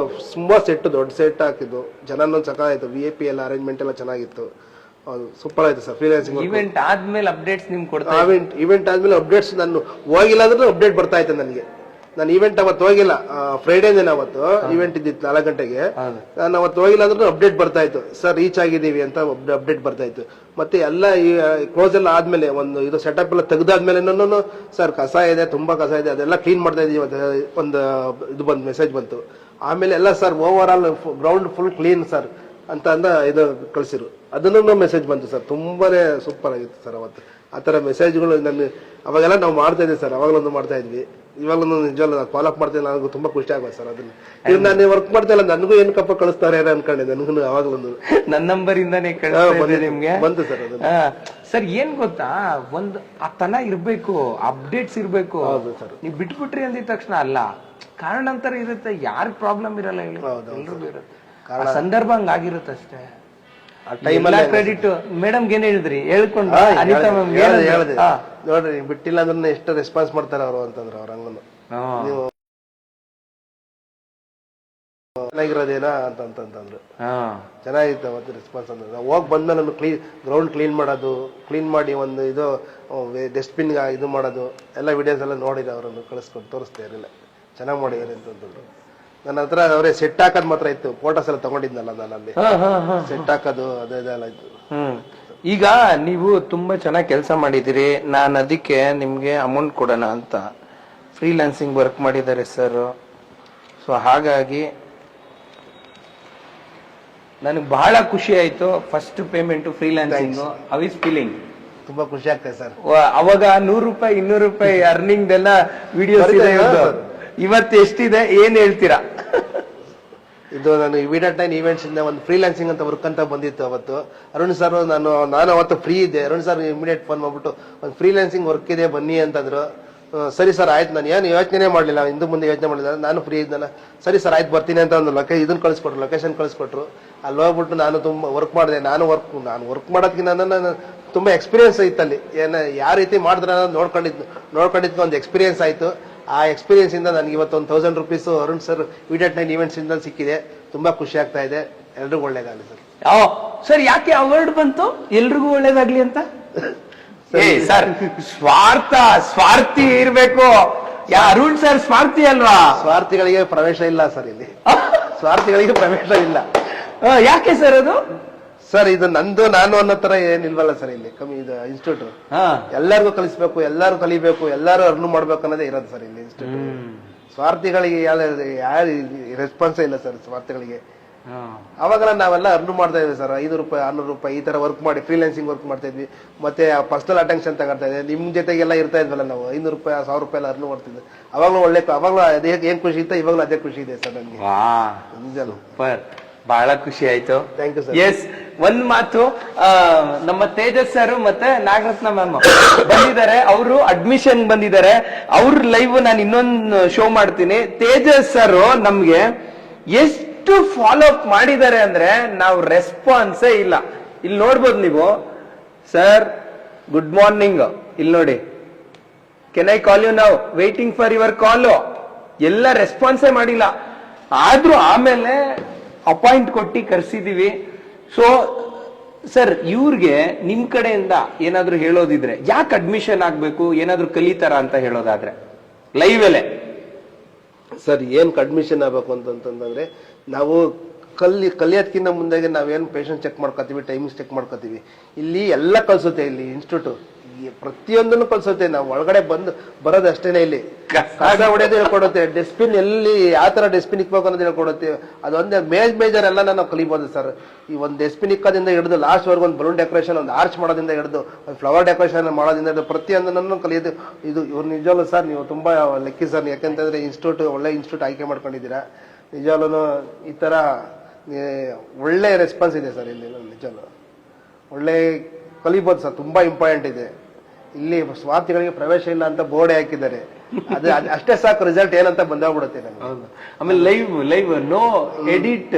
ತುಂಬಾ ಸೆಟ್, ದೊಡ್ಡ ಸೆಟ್ ಹಾಕಿದ್ದು, ಜನನೂ ಚೆನ್ನಾಗಿತ್ತು, VIP ಎಲ್ಲ ಅರೇಂಜ್ಮೆಂಟ್ ಎಲ್ಲ ಚೆನ್ನಾಗಿತ್ತು. ಸೂಪರ್ ಆಯ್ತು ಸರ್. ಫ್ರೀಲಾನ್ಸಿಂಗ್ ಇವೆಂಟ್ ಆದ್ಮೇಲೆ ಅಪ್ಡೇಟ್ಸ್ ನಿಮ್ಗೆ ಕೊಡ್ತಾ? ಇವೆಂಟ್ ಆದ್ಮೇಲೆ ಅಪ್ಡೇಟ್ಸ್ ನಾನು ಹೋಗಿಲ್ಲ ಅಂದ್ರೆ ಅಪ್ಡೇಟ್ ಬರ್ತಾ ಇತ್ತು ನನಗೆ. ನಾನು ಇವೆಂಟ್ ಅವತ್ತು ಹೋಗಿಲ್ಲ, ಫ್ರೈಡೇ ದಿನ ಅವತ್ತು ಇವೆಂಟ್ ಇದ್ದಿತ್ತು 4 ಗಂಟೆಗೆ. ನಾನು ಅವತ್ತು ಹೋಗಿಲ್ಲ ಅಂದ್ರೆ ಅಪ್ಡೇಟ್ ಬರ್ತಾ ಇತ್ತು, ಸರ್ ರೀಚ್ ಆಗಿದ್ದೀವಿ ಅಂತ ಅಪ್ಡೇಟ್ ಬರ್ತಾ ಇತ್ತು. ಮತ್ತೆ ಎಲ್ಲ ಕ್ಲೋಸ್ ಎಲ್ಲ ಆದ್ಮೇಲೆ ಒಂದು ಇದು ಸೆಟಪ್ ಎಲ್ಲ ತೆಗ್ದಾದ್ಮೇಲೆ ಸರ್ ಕಸ ಇದೆ, ತುಂಬಾ ಕಸ ಇದೆ, ಅದೆಲ್ಲ ಕ್ಲೀನ್ ಮಾಡ್ತಾ ಇದೀವಿ ಒಂದು ಇದು ಬಂದು ಮೆಸೇಜ್ ಬಂತು. ಆಮೇಲೆ ಎಲ್ಲ sir over all ground full clean sir ಅಂತ ಇದು ಕಳ್ಸಿರು. ಅದನ್ನು ಮೆಸೇಜ್ ಬಂತು ಸರ್. ತುಂಬಾನೇ ಸೂಪರ್ ಆಗಿತ್ತು ಸರ್ ಅವತ್ತು. ಆತರ ಮೆಸೇಜ್ಗಳು ನನ್ನ ಅವಾಗೆಲ್ಲ ನಾವು ಮಾಡ್ತಾ ಇದ್ವಿ ಸರ್. ಅವಾಗಲೊಂದು ಮಾಡ್ತಾ ಇದ್ವಿ, ಇವಾಗಲೊಂದು ನಿಜವಲ್ಲ ಫಾಲೋ ಅಪ್ ಮಾಡ್ತೀನಿ. ನನಗೂ ತುಂಬಾ ಖುಷಿ ಆಗೋದು ಸರ್. ಅದನ್ನ ಈಗ ನಾನು ವರ್ಕ್ ಮಾಡ್ತಾ ಇಲ್ಲ, ನನಗೂ ಏನು ಕಪ್ಪ ಕಳಿಸ್ತಾರೆ ಅನ್ಕೊಂಡೆ. ನನಗೂ ಅವಾಗಲೊಂದು ನನ್ನ ನಂಬರ್ ಇಂದಾನೆ ನಿಮ್ಗೆ ಬಂತು ಸರ್. ಅದು ಸರ್ ಏನ್ ಗೊತ್ತಾ, ಒಂದು ಆ ತನ ಇರ್ಬೇಕು, ಅಪ್ಡೇಟ್ಸ್ ಇರ್ಬೇಕು. ನೀವು ಬಿಟ್ಬಿಟ್ರಿ ಅಂದಿದ ತಕ್ಷಣ ಅಲ್ಲ, ಕಾರಣಾಂತರ ಇರುತ್ತೆ. ಯಾರ ಪ್ರಾಬ್ಲಮ್ ಇರಲ್ಲ ಹೇಳಿ, ಎಲ್ರಿಗೂ ಇರುತ್ತೆ. ಸಂದರ್ಭ ಹಂಗಾಗಿರುತ್ತೆ ಅಷ್ಟೇ. ಕ್ರೆಡಿಟ್ ಮೇಡಮ್ ಏನ್ ಹೇಳಿದ್ರಿ ಹೇಳ್ಕೊಂಡು ಅನಿತಾ ಮ್ಯಾಮ್ ಹೇಳಿದೆ ನೋಡ್ರಿ, ಬಿಟ್ಟಿಲ್ಲ ಅಂದ್ರೆ ಎಷ್ಟು ರೆಸ್ಪಾನ್ಸ್ ಮಾಡ್ತಾರೆ ಅವರು ಅಂತಂದ್ರೆ. ಅವ್ರ ಹಂಗನು ನೀವು ಚೆನ್ನಾಗಿರೋದೇನಾ ಅಂತಂತಂದ್ರು. ಚೆನ್ನಾಗಿತ್ತು ಅವತ್ತು ರೆಸ್ಪಾನ್ಸ್. ಅಂದ್ರೆ ನಾವು ಹೋಗಿ ಬಂದ್ಮೇಲೆ ನಾನು ಗ್ರೌಂಡ್ ಕ್ಲೀನ್ ಮಾಡೋದು, ಕ್ಲೀನ್ ಮಾಡಿ ಒಂದು ಇದು ಡಸ್ಟ್ಬಿನ್ ಇದು ಮಾಡೋದು ಎಲ್ಲ ವಿಡಿಯೋಸ್ ಎಲ್ಲ ನೋಡಿದ್ರೆ ಅವರನ್ನು ಕಳಿಸ್ಕೊಂಡು ತೋರಿಸ್ತಾ ಇರಲಿಲ್ಲ. ಚೆನ್ನಾಗಿ ಮಾಡಿದ್ದಾರೆ ಅಂತಂದ್ರು. ನನ್ನ ಹತ್ರ ಅವರೇ ಸೆಟ್ ಹಾಕೋದ್ ಮಾತ್ರ ಇತ್ತು. ಫೋಟೋಸ್ ಎಲ್ಲ ತಗೊಂಡಿದ್ನಲ್ಲ ನಾನು ಅಲ್ಲಿ, ಸೆಟ್ ಹಾಕೋದು ಅದೆಲ್ಲ ಇತ್ತು. ಈಗ ನೀವು ತುಂಬಾ ಚೆನ್ನಾಗಿ ಕೆಲಸ ಮಾಡಿದಿರಿ, ನಾನು ಅದಕ್ಕೆ ನಿಮ್ಗೆ ಅಮೌಂಟ್ ಕೊಡೋಣ ಅಂತ ಫ್ರೀಲಾನ್ಸಿಂಗ್ ವರ್ಕ್ ಮಾಡಿದ್ದಾರೆ ಸರ್. ಸೊ ಹಾಗಾಗಿ ನನಗೆ ಬಹಳ ಖುಷಿ ಆಯ್ತು. First payment freelancing, how is feeling? ತುಂಬಾ ಖುಷಿ ಆಗ್ತದೆ ಸರ್. ಅವಾಗ 100 ರೂಪಾಯಿ 200 ರೂಪಾಯಿ ಅರ್ನಿಂಗ್ ಎಲ್ಲ ವಿಡಿಯೋಸ್ ಇದೆ, ಇವತ್ತು ಎಷ್ಟಿದೆ, ಏನ್ ಹೇಳ್ತೀರಾ? ಇದು ನಾನು V.9 ಈವೆಂಟ್ಸ್ ಇಂದ ಒಂದು ಫ್ರೀಲಾನ್ಸಿಂಗ್ ಅಂತ ವರ್ಕ್ ಅಂತ ಬಂದಿತ್ತು ಅವತ್ತು. ಅರುಣ್ ಸರ್ ನಾನು ಅವತ್ತು ಫ್ರೀ ಇದ್ದೆ. ಅರುಣ್ ಸರ್ ಇಮಿಡಿಯೇಟ್ ಫೋನ್ ಮಾಡ್ಬಿಟ್ಟು ಒಂದು ಫ್ರೀಲಾನ್ಸಿಂಗ್ ವರ್ಕ್ ಇದೆ ಬನ್ನಿ ಅಂತಂದ್ರು. ಸರಿ ಸರ್ ಆಯ್ತು, ನಾನು ಏನು ಯೋಚನೆ ಮಾಡಲಿಲ್ಲ, ಹಿಂದೆ ಮುಂದೆ ಯೋಚನೆ ಮಾಡಲಿಲ್ಲ, ನಾನು ಫ್ರೀ ಇದ್ದಲ್ಲ. ಸರಿ ಸರ್ ಆಯ್ತು ಬರ್ತೀನಿ ಅಂತ ಒಂದು ಇದನ್ನ ಕಳಿಸ್ಕೊಟ್ರು, ಲೊಕೇಶನ್ ಕಳಿಸ್ಕೊಟ್ರು. ಅಲ್ಲಿ ಹೋಗ್ಬಿಟ್ಟು ನಾನು ತುಂಬಾ ವರ್ಕ್ ಮಾಡಿದೆ. ನಾನು ವರ್ಕ್ ಮಾಡೋದಕ್ಕಿಂತ ನಾನು ತುಂಬಾ ಎಕ್ಸ್ಪೀರಿಯನ್ಸ್ ಐತೆ ಅಲ್ಲಿ. ಯಾವ ರೀತಿ ಮಾಡಿದ್ರೆ ನೋಡ್ಕೊಂಡಿದ್ದ ಒಂದು ಎಕ್ಸ್ಪೀರಿಯನ್ಸ್ ಆಯ್ತು. ಆ ಎಕ್ಸ್ಪೀರಿಯನ್ಸ್ ಇಂದ ನನಗೆ ಇವತ್ತು ಒಂದು 1000 rupees Arun sir V.9 events ಇಂದ ಸಿಕ್ಕಿದೆ. ತುಂಬಾ ಖುಷಿ ಆಗ್ತಾ ಇದೆ. ಎಲ್ರಿಗೂ ಒಳ್ಳೇದಾಗಲಿ ಸರ್. ಸರ್ ಯಾಕೆ ಅವಾರ್ಡ್ ಬಂತು ಎಲ್ರಿಗೂ ಒಳ್ಳೇದಾಗ್ಲಿ ಅಂತ? ಸರ್ ಸ್ವಾರ್ಥಿ ಇರ್ಬೇಕು. ಅರುಣ್ ಸರ್ ಸ್ವಾರ್ಥಿ ಅಲ್ವಾ? ಸ್ವಾರ್ಥಿಗಳಿಗೆ ಪ್ರವೇಶ ಇಲ್ಲ ಸರ್ ಇಲ್ಲಿ. ಸ್ವಾರ್ಥಿಗಳಿಗೆ ಪ್ರವೇಶ ಇಲ್ಲ. ಯಾಕೆ ಸರ್ ಅದು? ಸರ್ ಇದು ನಂದು ನಾನು ಅನ್ನೋ ತರ ಏನಿಲ್ವಲ್ಲ ಸರ್ ಇಲ್ಲಿ. ಕಮ್ಮಿ ಇದು ಇನ್ಸ್ಟಿಟ್ಯೂಟ್ ಎಲ್ಲರಿಗೂ ಕಲಿಸ್ಬೇಕು, ಎಲ್ಲರೂ ಕಲಿಬೇಕು, ಎಲ್ಲರೂ ಅರ್ನ್ ಮಾಡ್ಬೇಕು ಅನ್ನೋದೇ ಇರೋದು ಸರ್ ಇಲ್ಲಿ ಇನ್ಸ್ಟಿಟ್ಯೂಟ್. ಸ್ವಾರ್ಥಿಗಳಿಗೆ ಯಾರು ರೆಸ್ಪಾನ್ಸೇ ಇಲ್ಲ ಸರ್ ಸ್ವಾರ್ಥಿಗಳಿಗೆ. ಅವಾಗ ನಾವೆಲ್ಲ ಅರ್ನ್ ಮಾಡ್ತಾ ಇದ್ವಿ ಸರ್. 500 ರೂಪಾಯಿ 600 ರೂಪಾಯಿ ಈ ತರ ವರ್ಕ್ ಮಾಡಿ ಫ್ರೀಲಾನ್ಸಿಂಗ್ ವರ್ಕ್ ಮಾಡ್ತಾ ಇದ್ವಿ. ಮತ್ತೆ ಪರ್ಸನಲ್ ಅಟೆನ್ಷನ್ ತಗೊಳ್ತಾ ಇದ್ವಿ. ನಿಮ್ ಜೊತೆಗೆಲ್ಲ ಇರ್ತಾ ಇದ್ವಲ್ಲ ನಾವು. 500 ರೂಪಾಯಿ 1000 ರೂಪಾಯಿ ಎಲ್ಲ ಅರ್ನ್ ಮಾಡ್ತಿದ್ವಿ. ಅವಾಗ್ಲೂ ಅವಾಗ್ಲೂ ಅದೇ ಏನ್ ಖುಷಿ ಇತ್ತು, ಇವಾಗ್ಲೂ ಅದೇ ಖುಷಿ ಇದೆ ಸರ್ ನನ್ಗೆ. ಸೂಪರ್, ಬಹಳ ಖುಷಿ ಆಯ್ತು. Thank you sir. ಎಸ್, ಒಂದ್ ಮಾತು, ನಮ್ಮ ತೇಜಸ್ ಸರ್ ಮತ್ತೆ ನಾಗರತ್ನ ಮ್ಯಾಮ್ ಬಂದಿದ್ದಾರೆ. ಅವರು ಅಡ್ಮಿಷನ್ ಬಂದಿದ್ದಾರೆ. ಅವ್ರ ಲೈವ್ ನಾನು ಇನ್ನೊಂದು ಶೋ ಮಾಡ್ತೀನಿ. ತೇಜಸ್ ಸರ್ ನಮ್ಗೆ ಎಷ್ಟು ಫಾಲೋ ಅಪ್ ಮಾಡಿದ್ದಾರೆ ಅಂದ್ರೆ ನಾವು ರೆಸ್ಪಾನ್ಸೇ ಇಲ್ಲ. ಇಲ್ಲಿ ನೋಡ್ಬೋದು ನೀವು. ಸರ್ ಗುಡ್ ಮಾರ್ನಿಂಗ್, ಇಲ್ಲಿ ನೋಡಿ, can I call you now, waiting for your call. ಎಲ್ಲ ರೆಸ್ಪಾನ್ಸೇ ಮಾಡಿಲ್ಲ. ಆದ್ರೂ ಆಮೇಲೆ ಅಪಾಯಿಂಟ್ ಕೊಟ್ಟು ಕರ್ಸಿದೀವಿ. ಸೊ ಸರ್, ಇವ್ರಿಗೆ ನಿಮ್ ಕಡೆಯಿಂದ ಏನಾದ್ರು ಹೇಳೋದಿದ್ರೆ, ಯಾಕೆ ಅಡ್ಮಿಷನ್ ಆಗ್ಬೇಕು, ಏನಾದ್ರು ಕಲಿತಾರ ಅಂತ ಹೇಳೋದಾದ್ರೆ ಲೈವ್ ಅಲ್ಲೇ. ಸರ್ ಏನ್ ಅಡ್ಮಿಷನ್ ಆಗ್ಬೇಕು ಅಂತಂದ್ರೆ, ನಾವು ಕಲಿಯೋದ್ಕಿಂತ ಮುಂದಾಗೆ ನಾವೇನು ಪೇಷಂಟ್ ಚೆಕ್ ಮಾಡ್ಕೋತೀವಿ, ಟೈಮಿಂಗ್ಸ್ ಚೆಕ್ ಮಾಡ್ಕೋತೀವಿ. ಇಲ್ಲಿ ಎಲ್ಲ ಕಲ್ಸುತ್ತೆ. ಇಲ್ಲಿ ಇನ್ಸ್ಟಿಟ್ಯೂಟ್ ಪ್ರತಿಯೊಂದನ್ನು ಕಲ್ಸುತ್ತೆ. ನಾವು ಒಳಗಡೆ ಬರೋದು ಅಷ್ಟೇನೆ. ಇಲ್ಲಿ ಕಾಗ ಹೊಡೆಯೋದು ಹೇಳ್ಕೊಡುತ್ತೆ, ಡಸ್ಟ್ಬಿನ್ ಎಲ್ಲಿ ಯಾವ ತರ ಡಸ್ಟ್ಬಿನ್ ಇಕ್ಬೇಕು ಅನ್ನೋದು ಹೇಳ್ಕೊಡುತ್ತೆ. ಅದೊಂದೇ ಮೇಜರ್ ಎಲ್ಲ ನಾವು ಕಲಿಬಹುದು ಸರ್. ಈ ಒಂದು ಡಸ್ಟ್ಬಿನ್ ಇಕ್ಕೋದಿಂದ ಹಿಡಿದು ಲಾಸ್ಟ್ ವರ್ಗು ಒಂದು ಬಲೂನ್ ಡೆಕೋರೇಷನ್, ಒಂದು ಆರ್ಚ್ ಮಾಡೋದ್ರಿಂದ ಹಿಡಿದು ಒಂದು ಫ್ಲವರ್ ಡೆಕೋರೇಷನ್ ಮಾಡೋದ್ರಿಂದ ಹಿಡಿದು ಪ್ರತಿಯೊಂದನ್ನು ಕಲಿಯೋದು. ಇವ್ರು ನಿಜವಲ್ಲೂ ಸರ್ ನೀವು ತುಂಬಾ ಲೆಕ್ಕಿ ಸರ್. ಯಾಕಂತಂದ್ರೆ ಇನ್ಸ್ಟಿಟ್ಯೂಟ್ ಒಳ್ಳೆ ಇನ್ಸ್ಟಿಟ್ಯೂಟ್ ಆಯ್ಕೆ ಮಾಡ್ಕೊಂಡಿದ್ದೀರಾ. ನಿಜವಲ್ಲೂ ಈ ತರ ಒಳ್ಳೆ ರೆಸ್ಪಾನ್ಸ್ ಇದೆ ಸರ್ ಇಲ್ಲಿ. ನಿಜವಲ್ಲೂ ಒಳ್ಳೆ ಕಲಿಬಹುದು ಸರ್. ತುಂಬಾ ಇಂಪಾರ್ಟೆಂಟ್ ಇದೆ. ಇಲ್ಲಿ ಸ್ವಾರ್ಥಿಗಳಿಗೆ ಪ್ರವೇಶ ಇಲ್ಲ ಅಂತ ಬೋರ್ಡ್ ಹಾಕಿದ್ದಾರೆ. ಅದು ಅಷ್ಟೇ ಸಾಕು, ರಿಸಲ್ಟ್ ಏನಂತ ಬಂದೋಗ್ಬಿಡುತ್ತೆ ನಮ್ಗೆ. ಆಮೇಲೆ live no edit,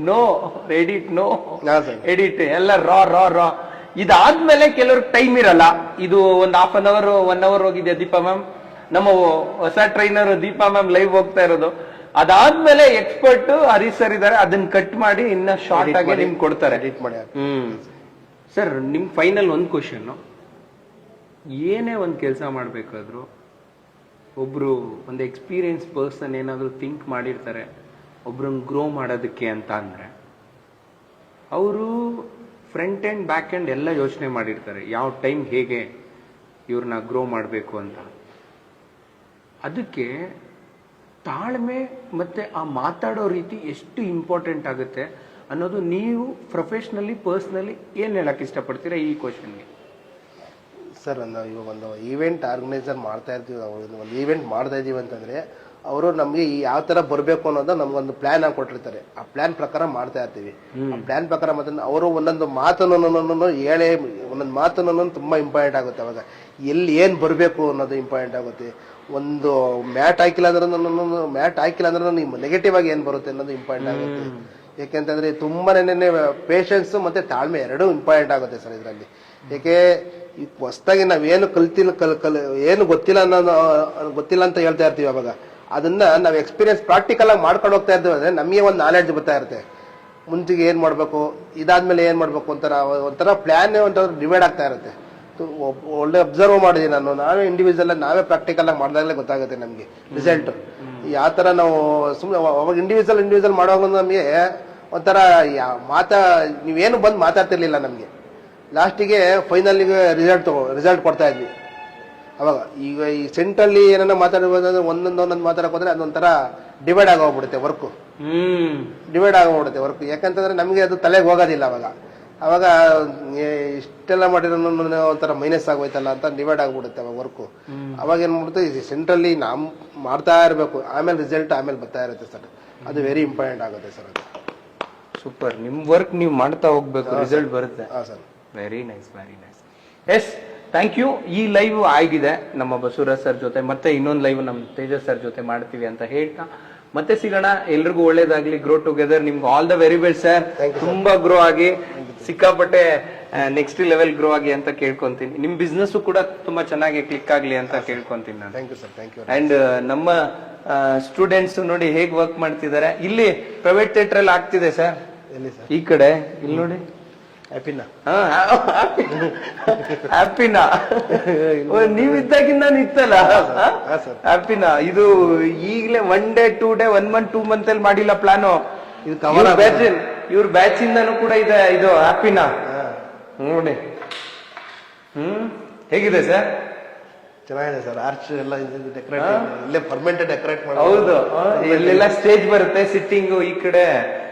no edit ಎಲ್ಲ ರಾ. ಇದಾದ್ಮೇಲೆ ಕೆಲವ್ರಿಗೆ ಟೈಮ್ ಇರಲ್ಲ. ಇದು ಒಂದು 1 ಅವರ್ ಹೋಗಿದೆ ದೀಪಾ ಮ್ಯಾಮ್, ನಮ್ಮ ಹೊಸ ಟ್ರೈನರ್ ದೀಪಾ ಮ್ಯಾಮ್ ಲೈವ್ ಹೋಗ್ತಾ ಇರೋದು. ಅದಾದ್ಮೇಲೆ ಎಕ್ಸ್ಪರ್ಟ್ ಹರೀಶ್ ಸರ್ ಇದಾರೆ, ಅದನ್ನ ಕಟ್ ಮಾಡಿ ಇನ್ನ ಶಾರ್ಟ್ ಆಗಿ ನಿಮ್ಗೆ ಕೊಡ್ತಾರೆ. ಸರ್ ನಿಮ್ ಫೈನಲ್ ಒಂದು ಕ್ವಶನ್, ಏನೇ ಒಂದು ಕೆಲಸ ಮಾಡ್ಬೇಕಾದ್ರು ಒಬ್ರು ಒಂದು ಎಕ್ಸ್ಪೀರಿಯನ್ಸ್ ಪರ್ಸನ್ ಏನಾದ್ರು ಥಿಂಕ್ ಮಾಡಿರ್ತಾರೆ ಒಬ್ರನ್ನ ಗ್ರೋ ಮಾಡೋದಕ್ಕೆ ಅಂತ ಅಂದ್ರೆ, ಅವರು ಫ್ರಂಟ್ ಎಂಡ್ ಬ್ಯಾಕ್ ಎಂಡ್ ಎಲ್ಲ ಯೋಚನೆ ಮಾಡಿರ್ತಾರೆ, ಯಾವ ಟೈಮ್ ಹೇಗೆ ಇವ್ರನ್ನ ಗ್ರೋ ಮಾಡಬೇಕು ಅಂತ. ಅದಕ್ಕೆ ತಾಳ್ಮೆ ಮತ್ತೆ ಆ ಮಾತಾಡೋ ರೀತಿ ಎಷ್ಟು ಇಂಪಾರ್ಟೆಂಟ್ ಆಗುತ್ತೆ ಅನ್ನೋದು ನೀವು ಪ್ರೊಫೆಷನಲಿ ಪರ್ಸನಲಿ ಏನ್ ಹೇಳಕ್ ಇಷ್ಟಪಡ್ತೀರಾ ಈ ಕ್ವಶನ್ಗೆ? ಸರ್ ನಾವು ಇವಾಗ ಒಂದು ಈವೆಂಟ್ ಆರ್ಗನೈಸರ್ ಮಾಡ್ತಾ ಇರ್ತೀವಿ. ನಾವು ಒಂದು ಈವೆಂಟ್ ಮಾಡ್ತಾ ಇದೀವಿ ಅಂತಂದ್ರೆ ಅವರು ನಮ್ಗೆ ಯಾವ ತರ ಬರಬೇಕು ಅನ್ನೋದು ನಮ್ಗೊಂದು ಪ್ಲಾನ್ ಹಾಕೊಟ್ಟಿರ್ತಾರೆ. ಆ ಪ್ಲಾನ್ ಪ್ರಕಾರ ಮಾಡ್ತಾ ಇರ್ತೀವಿ. ಆ ಪ್ಲಾನ್ ಪ್ರಕಾರ ಮತ್ತೆ ಅವರು ಒಂದೊಂದು ಮಾತನ್ನು ಹೇಳಿ, ಒಂದೊಂದು ಮಾತನ್ನು ತುಂಬಾ ಇಂಪಾರ್ಟೆಂಟ್ ಆಗುತ್ತೆ. ಅವಾಗ ಎಲ್ಲಿ ಏನ್ ಬರಬೇಕು ಅನ್ನೋದು ಇಂಪಾರ್ಟೆಂಟ್ ಆಗುತ್ತೆ. ಒಂದು ಮ್ಯಾಟ್ ಹಾಕಿಲ್ಲ ಅಂದ್ರೆ ನೀವು ನೆಗೆಟಿವ್ ಆಗಿ ಏನ್ ಬರುತ್ತೆ ಅನ್ನೋದು ಇಂಪಾರ್ಟೆಂಟ್ ಆಗುತ್ತೆ. ಯಾಕೆಂತಂದ್ರೆ ತುಂಬಾನೇ ಪೇಷನ್ಸ್ ಮತ್ತೆ ತಾಳ್ಮೆ ಎರಡೂ ಇಂಪಾರ್ಟೆಂಟ್ ಆಗುತ್ತೆ ಸರ್ ಇದರಲ್ಲಿ. ಯಾಕೆ ಹೊಸದಾಗಿ ನಾವೇನು ಏನು ಗೊತ್ತಿಲ್ಲ ಅಂತ ಹೇಳ್ತಾ ಇರ್ತೀವಿ. ಅವಾಗ ಅದನ್ನ ನಾವು ಎಕ್ಸ್ಪೀರಿಯನ್ಸ್ ಪ್ರಾಕ್ಟಿಕಲ್ ಆಗಿ ಮಾಡ್ಕೊಂಡು ಹೋಗ್ತಾ ಇರ್ತೀವಿ ಅಂದ್ರೆ ನಮಗೆ ಒಂದು ನಾಲೆಡ್ಜ್ ಬರ್ತಾ ಇರುತ್ತೆ. ಮುಂಚೆಗೆ ಏನ್ ಮಾಡ್ಬೇಕು, ಇದಾದ್ಮೇಲೆ ಏನ್ ಮಾಡ್ಬೇಕು ಅಂತ ಒಂಥರ ಪ್ಲಾನ್ ಒಂಥರ ಡಿವೈಡ್ ಆಗ್ತಾ ಇರುತ್ತೆ. ಒಳ್ಳೆ ಅಬ್ಸರ್ವ್ ಮಾಡಿದೀನಿ ನಾನು. ನಾವೇ ಇಂಡಿವಿಜುವಲ್ ನಾವೇ ಪ್ರಾಕ್ಟಿಕಲ್ ಆಗಿ ಮಾಡಿದಾಗಲೇ ಗೊತ್ತಾಗುತ್ತೆ ನಮ್ಗೆ ರಿಸಲ್ಟ್. ಯಾವ ತರ ನಾವು ಸುಮ್ಮನೆ ಅವಾಗ ಇಂಡಿವಿಜುವಲ್ ಮಾಡುವಾಗ ನಮಗೆ ಒಂಥರ ನೀವೇನು ಬಂದು ಮಾತಾಡ್ತಿರ್ಲಿಲ್ಲ ನಮ್ಗೆ. ಲಾಸ್ಟಿಗೆ ಫೈನಲ್ಗೆ ರಿಸಲ್ಟ್ ಕೊಡ್ತಾ ಇದ್ವಿ. ಅವಾಗ ಈಗ ಈ ಸೆಂಟ್ರಲ್ಲಿ ಏನಾರ ಮಾತಾಡ್ಬೋದಂದ್ರೆ ಒಂದೊಂದು ಮಾತಾಡಕ್ ಹೋದ್ರೆ ಅದೊಂಥರ ಡಿವೈಡ್ ಆಗೋಗ್ಬಿಡುತ್ತೆ ವರ್ಕು. ಡಿವೈಡ್ ಆಗೋಗ್ಬಿಡುತ್ತೆ ವರ್ಕ್. ಯಾಕಂತಂದ್ರೆ ನಮಗೆ ಅದು ತಲೆಗೆ ಹೋಗೋದಿಲ್ಲ ಅವಾಗ ಇಷ್ಟೆಲ್ಲ ಮಾಡಿರೋ ಒಂಥರ ಮೈನಸ್ ಆಗೋಯ್ತಲ್ಲ ಅಂತ ಡಿವೈಡ್ ಆಗ್ಬಿಡುತ್ತೆ ಅವಾಗ ವರ್ಕು. ಅವಾಗ ಏನ್ ಮಾಡ್ಬಿಡುತ್ತೆ, ಸೆಂಟ್ರಲ್ಲಿ ನಾವು ಮಾಡ್ತಾ ಇರಬೇಕು, ಆಮೇಲೆ ರಿಸಲ್ಟ್ ಆಮೇಲೆ ಬರ್ತಾ ಇರುತ್ತೆ ಸರ್. ಅದು ವೆರಿ ಇಂಪಾರ್ಟೆಂಟ್ ಆಗುತ್ತೆ ಸರ್. ಅದು ಸೂಪರ್. ನಿಮ್ ವರ್ಕ್ ನೀವು ಮಾಡ್ತಾ ಹೋಗ್ಬೇಕು, ರಿಸಲ್ಟ್ ಬರುತ್ತೆ. ಹಾ sir. Very nice, very nice. Yes, thank you. ಈ ಲೈವ್ ಆಗಿದೆ ನಮ್ಮ ಬಸವರಾಜ್ ಸರ್ ಜೊತೆ, ಮತ್ತೆ ಇನ್ನೊಂದು ಲೈವ್ ನಮ್ಮ ತೇಜಸ್ ಸರ್ ಜೊತೆ ಮಾಡ್ತೀವಿ ಅಂತ ಹೇಳ್ತಾ ಮತ್ತೆ ಸಿಗೋಣ. ಎಲ್ರಿಗೂ ಒಳ್ಳೇದಾಗ್ಲಿ. Grow together. ನಿಮ್ಗೆ all the very best sir. ತುಂಬಾ ಗ್ರೋ ಆಗಿ ಸಿಕ್ಕಾಪಟ್ಟೆ ನೆಕ್ಸ್ಟ್ ಲೆವೆಲ್ ಗ್ರೋ ಆಗಿ ಅಂತ ಕೇಳ್ಕೊಂತೀನಿ. ನಿಮ್ ಬಿಸ್ನೆಸ್ ಕೂಡ ತುಂಬಾ ಚೆನ್ನಾಗಿ ಕ್ಲಿಕ್ ಆಗ್ಲಿ ಅಂತ ಕೇಳ್ಕೊಂತೀನಿ ನಾನು. Thank you sir. Thank you. And ನಮ್ಮ ಸ್ಟೂಡೆಂಟ್ಸ್ ನೋಡಿ ಹೇಗ್ ವರ್ಕ್ ಮಾಡ್ತಿದ್ದಾರೆ. ಇಲ್ಲಿ ಪ್ರೈವೇಟ್ ಥಿಯೇಟರ್ ಅಲ್ಲಿ ಆಗ್ತಿದೆ ಸರ್. ಎಲ್ಲಿ ಸರ್? ಈ ಕಡೆ ಇಲ್ಲಿ ನೋಡಿ. ಹ್ಯಾಪಿನಾ? ಹ್ಯಾಪಿನಾ ನೀವಿದ್ದಾಗಿಂದ ಇತ್ತಲ್ಲ ಹ್ಯಾಪಿನಾ. ಇದು ಈಗಲೇ 1 day 2 day 1 month 2 month ಅಲ್ಲಿ ಮಾಡಿಲ್ಲ ಪ್ಲಾನು. ಇದು ಕವರ್ ಇವ್ರ ಬ್ಯಾಚ್ ಇಂದಾನು ಕೂಡ ಇದೆ ಇದು ಹ್ಯಾಪಿನಾ. ನೋಡಿ ಹೇಗಿದೆ ಸರ್? ಚೆನ್ನಾಗಿದೆ ಸರ್. ಆರ್ಚ್ ಎಲ್ಲ ಡೆಕೋರೇಟ್, ಇಲ್ಲೇ ಪರ್ಮನೆಂಟ್ ಡೆಕೋರೇಟ್ ಮಾಡಿ. ಹೌದು, ಇಲ್ಲೆಲ್ಲ ಸ್ಟೇಜ್ ಬರುತ್ತೆ, ಸಿಟ್ಟಿಂಗು. ಈ ಕಡೆ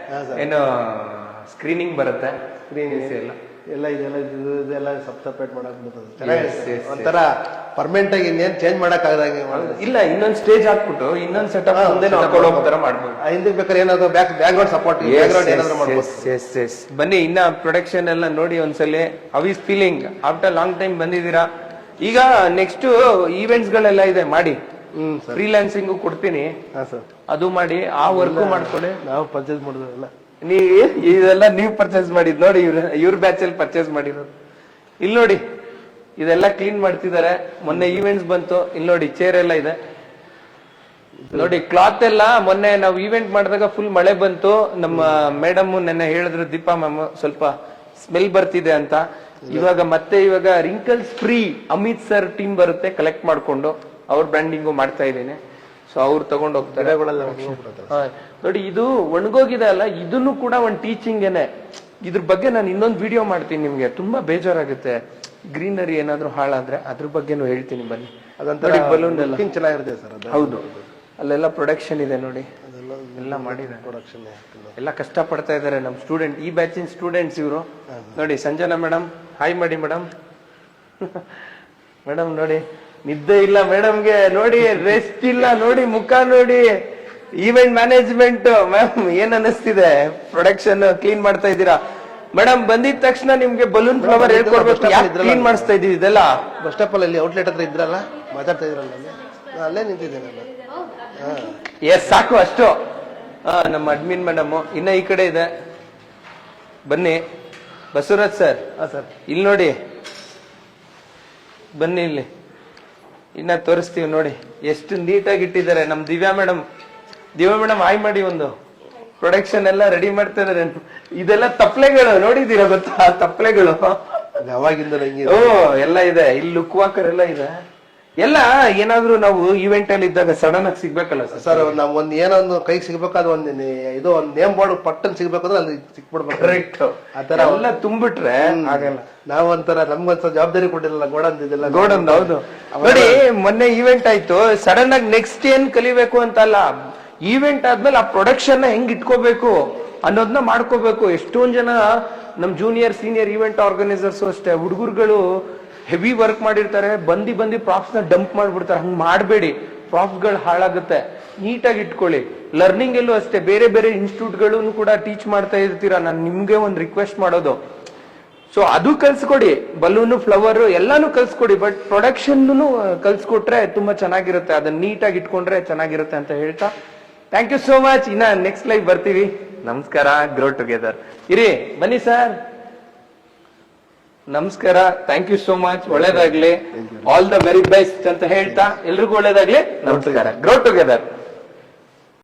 ಏನು ಸ್ಕ್ರೀನಿಂಗ್ ಬರುತ್ತೆ. ಎಲ್ಲ ಇದೆಲ್ಲ ಸಪ್ರೇಟ್ ಮಾಡಕ್ ಬಿಡ್ತದೆ. ಚೆನ್ನಾಗಿದೆ. ಒಂಥರ ಪರ್ಮನೆಂಟ್ ಆಗಿ ಇನ್ನೇನ್ ಚೇಂಜ್ ಮಾಡಕ್ ಆಗದಂಗೆ ಇಲ್ಲ. ಇನ್ನೊಂದ್ ಸ್ಟೇಜ್ ಹಾಕ್ಬಿಟ್ಟು ಇನ್ನೊಂದ್ ಸೆಟಪ್ ಮುಂದೆ ತರ ಮಾಡ್ಬೋದು. ಹಿಂದಕ್ಕೆ ಬೇಕಾದ್ರೆ ಏನಾದ್ರು ಬ್ಯಾಕ್ ಗ್ರೌಂಡ್ ಸಪೋರ್ಟ್ ಏನಾದ್ರು ಮಾಡ್ಬೋದು. ಬನ್ನಿ, ಇನ್ನ ಪ್ರೊಡಕ್ಷನ್ ಎಲ್ಲ ನೋಡಿ ಒಂದ್ಸಲಿ. How is feeling after long time ಬಂದಿದ್ದೀರಾ? ಈಗ ನೆಕ್ಸ್ಟ್ ಈವೆಂಟ್ಸ್ ಗಳೆಲ್ಲ ಇದೆ ಮಾಡಿ. ಫ್ರೀಲಾನ್ಸಿಂಗ್ ಕೊಡ್ತೀನಿ, ಅದು ಮಾಡಿ ಆ ವರ್ಕ್ ಮಾಡ್ಕೊಳ್ಳಿ. ನಾವು ಪರ್ಚೇಸ್ ಮಾಡೋದಲ್ಲ, ಇದೆಲ್ಲ ನೀವು ಪರ್ಚೇಸ್ ಮಾಡಿದ್ ನೋಡಿ. ಇವ್ರ ಬ್ಯಾಚ್ ಅಲ್ಲಿ ಪರ್ಚೇಸ್ ಮಾಡಿರೋದು. ಇಲ್ಲಿ ನೋಡಿ, ಇದೆಲ್ಲ ಕ್ಲೀನ್ ಮಾಡ್ತಿದ್ದಾರೆ. ಮೊನ್ನೆ ಈವೆಂಟ್ಸ್ ಬಂತು. ಇಲ್ಲಿ ನೋಡಿ ಚೇರ್ ಎಲ್ಲ ಇದೆ ನೋಡಿ. ಕ್ಲಾತ್ ಎಲ್ಲ ಮೊನ್ನೆ ನಾವು ಈವೆಂಟ್ ಮಾಡಿದಾಗ ಫುಲ್ ಮಳೆ ಬಂತು. ನಮ್ಮ ಮೇಡಮ್ ನೆನ್ನೆ ಹೇಳಿದ್ರು, ದೀಪಾ ಮ್ಯಾಮ್, ಸ್ವಲ್ಪ ಸ್ಮೆಲ್ ಬರ್ತಿದೆ ಅಂತ. ಇವಾಗ wrinkles free Amit sir team ಬರುತ್ತೆ, ಕಲೆಕ್ಟ್ ಮಾಡ್ಕೊಂಡು ಅವ್ರ ಬ್ರ್ಯಾಂಡಿಂಗು ಮಾಡ್ತಾ ಇದ್ದೀನಿ. ಸೊ ಅವ್ರು ತಗೊಂಡ್ ಹೋಗ್ತಾರೆ ನೋಡಿ. ಇದು ಒಣಗೋಗಿದೆ ಅಲ್ಲ, ಇದನ್ನು ಕೂಡ ಒಂದು ಟೀಚಿಂಗ್ ಏನೆ. ಇದ್ರ ಬಗ್ಗೆ ನಾನು ಇನ್ನೊಂದು ವಿಡಿಯೋ ಮಾಡ್ತೀನಿ. ನಿಮ್ಗೆ ತುಂಬಾ ಬೇಜಾರಾಗುತ್ತೆ. ಗ್ರೀನರಿ ಏನಾದ್ರು ಹಾಳಾದ್ರೆ ಅದ್ರ ಬಗ್ಗೆನೂ ಹೇಳ್ತೀನಿ. ಬನ್ನಿ. ಅದಂತ ಬಲೂನ್ ಎಲ್ಲ ಚೆನ್ನಾಗಿರುತ್ತೆ ಸರ್. ಹೌದು, ಅಲ್ಲೆಲ್ಲ ಪ್ರೊಡಕ್ಷನ್ ಇದೆ ನೋಡಿ. ಎಲ್ಲ ಮಾಡಿದ್ದಾರೆ ಪ್ರೊಡಕ್ಷನ್. ಎಲ್ಲ ಕಷ್ಟ ಪಡ್ತಾ ಇದಾರೆ ನಮ್ ಸ್ಟೂಡೆಂಟ್. ಈ ಬ್ಯಾಚಿನ ಸ್ಟೂಡೆಂಟ್ಸ್ ಇವರು ನೋಡಿ. ಸಂಜನಾ ಮೇಡಮ್, ಹಾಯ್ ಮಾಡಿ ಮೇಡಮ್. ಮೇಡಮ್ ನೋಡಿ, ನಿದ್ದೆ ಇಲ್ಲ ಮೇಡಮ್ಗೆ ನೋಡಿ, ರೆಸ್ಟ್ ಇಲ್ಲ ನೋಡಿ, ಮುಖ ನೋಡಿ. ಈವೆಂಟ್ ಮ್ಯಾನೇಜ್ಮೆಂಟ್ ಮ್ಯಾಮ್ ಏನ್ ಅನಿಸ್ತಿದೆ? ಪ್ರೊಡಕ್ಷನ್ ಕ್ಲೀನ್ ಮಾಡ್ತಾ ಇದ್ದೀರಾ ಮೇಡಮ್? ಬಂದಿದ ತಕ್ಷಣ ನಿಮ್ಗೆ ಬಲೂನ್ ಫ್ಲವರ್ ಹೇಳ್ಕೊಡ್ಬೇಕು. ಕ್ಲೀನ್ ಮಾಡಿಸ್ತಾ ಇದೀವಿ ಇದೆಲ್ಲ. ಬಸ್ ಸ್ಟಾಪ್ ಅಲ್ಲಿ ಔಟ್ಲೆಟ್ ಹತ್ರ ಇದ್ರಲ್ಲ, ಮಾತಾಡ್ತಾ ಇದ್ರಲ್ಲ, ಅಲ್ಲೇ ನಿಂತಿದ್ದೇನೆ. ಎಸ್, ಸಾಕು ಅಷ್ಟು. ನಮ್ಮ ಅಡ್ಮಿನ್ ಮೇಡಮ್ ಇನ್ನ ಈ ಕಡೆ ಇದೆ. ಬನ್ನಿ ಬಸವರಾಜ್ ಸರ್. ಸರ್ ಇಲ್ಲಿ ನೋಡಿ, ಬನ್ನಿ ಇಲ್ಲಿ. ಇನ್ನ ತೋರಿಸ್ತೀವಿ ನೋಡಿ ಎಷ್ಟು ನೀಟಾಗಿ ಇಟ್ಟಿದ್ದಾರೆ ನಮ್ ದಿವ್ಯಾ ಮೇಡಮ್. ದಿವ್ಯಾ ಮೇಡಮ್ ಆಯ್ ಮಾಡಿ. ಒಂದು ಪ್ರೊಡಕ್ಷನ್ ಎಲ್ಲ ರೆಡಿ ಮಾಡ್ತಾ ಇದಾರೆ. ಇದೆಲ್ಲ ತಪ್ಪಲೆಗಳು ನೋಡಿದೀರಾ ಗೊತ್ತಾ? ತಪ್ಪಲೆಗಳು ಯಾವಾಗಿಂದ ಓ ಎಲ್ಲ ಇದೆ. ಇಲ್ಲಿ ಲುಕ್ ವಾಕರ್ ಎಲ್ಲ ಇದೆ. ಎಲ್ಲ ಏನಾದ್ರು ನಾವು ಈವೆಂಟ್ ಅಲ್ಲಿ ಇದ್ದಾಗ ಸಡನ್ ಆಗಿ ಸಿಗ್ಬೇಕಲ್ಲ ಸರ್. ನಾವ್ ಒಂದ್ ಏನೋ ಒಂದು ಕೈಗೆ ಸಿಗ್ಬೇಕಾದ್ರೆ ಇದು ಒಂದ್ ನೇಮ್ ಬೋರ್ಡ್ ಪಟ್ಟನ್ ಸಿಗ್ಬೇಕಾದ್ರೆ ಅಲ್ಲಿ ಸಿಕ್ಬಿಡ್ಬೇಕು. ಕರೆಕ್ಟ್. ಆತರ ಎಲ್ಲ ತುಂಬಿಟ್ರೆ ಆಗಲ್ಲ. ನಾವ್ ಒಂಥರ ನಮ್ಗೊಂದ್ಸಲ ಜವಾಬ್ದಾರಿ ಕೊಟ್ಟಿರಲ್ಲ ಗೋಡನ್ ಇದೆಲ್ಲ. ಗೋಡನ್ ಹೌದು ನೋಡಿ. ಮೊನ್ನೆ ಈವೆಂಟ್ ಆಯ್ತು. ಸಡನ್ ಆಗಿ ನೆಕ್ಸ್ಟ್ ಏನ್ ಕಲಿಬೇಕು ಅಂತ ಅಲ್ಲ, ಈವೆಂಟ್ ಆದ್ಮೇಲೆ ಆ ಪ್ರೊಡಕ್ಷನ್ ಹೆಂಗ್ ಇಟ್ಕೋಬೇಕು ಅನ್ನೋದನ್ನ ಮಾಡ್ಕೋಬೇಕು. ಎಷ್ಟೊಂದ್ ಜನ ನಮ್ ಜೂನಿಯರ್ ಸೀನಿಯರ್ ಈವೆಂಟ್ ಆರ್ಗನೈಸರ್ಸ್ ಅಷ್ಟೇ, ಹುಡುಗರುಗಳು ಹೆವಿ ವರ್ಕ್ ಮಾಡಿರ್ತಾರೆ. ಬಂದಿ ಪ್ರಾಫ್ಸ್ ನ ಡಂಪ್ ಮಾಡ್ಬಿಡ್ತಾರೆ. ಹಂಗ್ ಮಾಡಬೇಡಿ. ಪ್ರಾಫ್ಸ್ ಗಳು ಹಾಳಾಗುತ್ತೆ. ನೀಟಾಗಿ ಇಟ್ಕೊಳ್ಳಿ. ಲರ್ನಿಂಗ್ ಎಲ್ಲೂ ಅಷ್ಟೇ, ಬೇರೆ ಬೇರೆ ಇನ್ಸ್ಟಿಟ್ಯೂಟ್ ಗಳನ್ನು ಕೂಡ ಟೀಚ್ ಮಾಡ್ತಾ ಇರ್ತೀರಾ. ನಾನು ನಿಮ್ಗೆ ಒಂದು ರಿಕ್ವೆಸ್ಟ್ ಮಾಡೋದು, ಸೊ ಅದು ಕಲ್ಸ್ಕೊಡಿ. ಬಲೂನು, ಫ್ಲವರ್ ಎಲ್ಲಾನು ಕಲ್ಸ್ಕೊಡಿ. ಬಟ್ ಪ್ರೊಡಕ್ಷನ್ ಕಲ್ಸ್ಕೊಟ್ರೆ ತುಂಬಾ ಚೆನ್ನಾಗಿರುತ್ತೆ. ಅದನ್ನ ನೀಟಾಗಿ ಇಟ್ಕೊಂಡ್ರೆ ಚೆನ್ನಾಗಿರುತ್ತೆ ಅಂತ ಹೇಳ್ತಾ ಥ್ಯಾಂಕ್ ಯು ಸೋ ಮಚ್. ಇನ್ನ ನೆಕ್ಸ್ಟ್ ಲೈವ್ ಬರ್ತೀವಿ. ನಮಸ್ಕಾರ. ಗ್ರೋ ಟುಗೆದರ್ ಇರಿ. ಬನ್ನಿ ಸರ್. ನಮಸ್ಕಾರ. Thank you so much. ಒಳ್ಳೇದಾಗ್ಲಿ. ಆಲ್ ದ ವೆರಿ ಬೆಸ್ಟ್ ಅಂತ ಹೇಳ್ತಾ ಎಲ್ರಿಗೂ ಒಳ್ಳೇದಾಗ್ಲಿ. ನಮಸ್ಕಾರ. Grow together.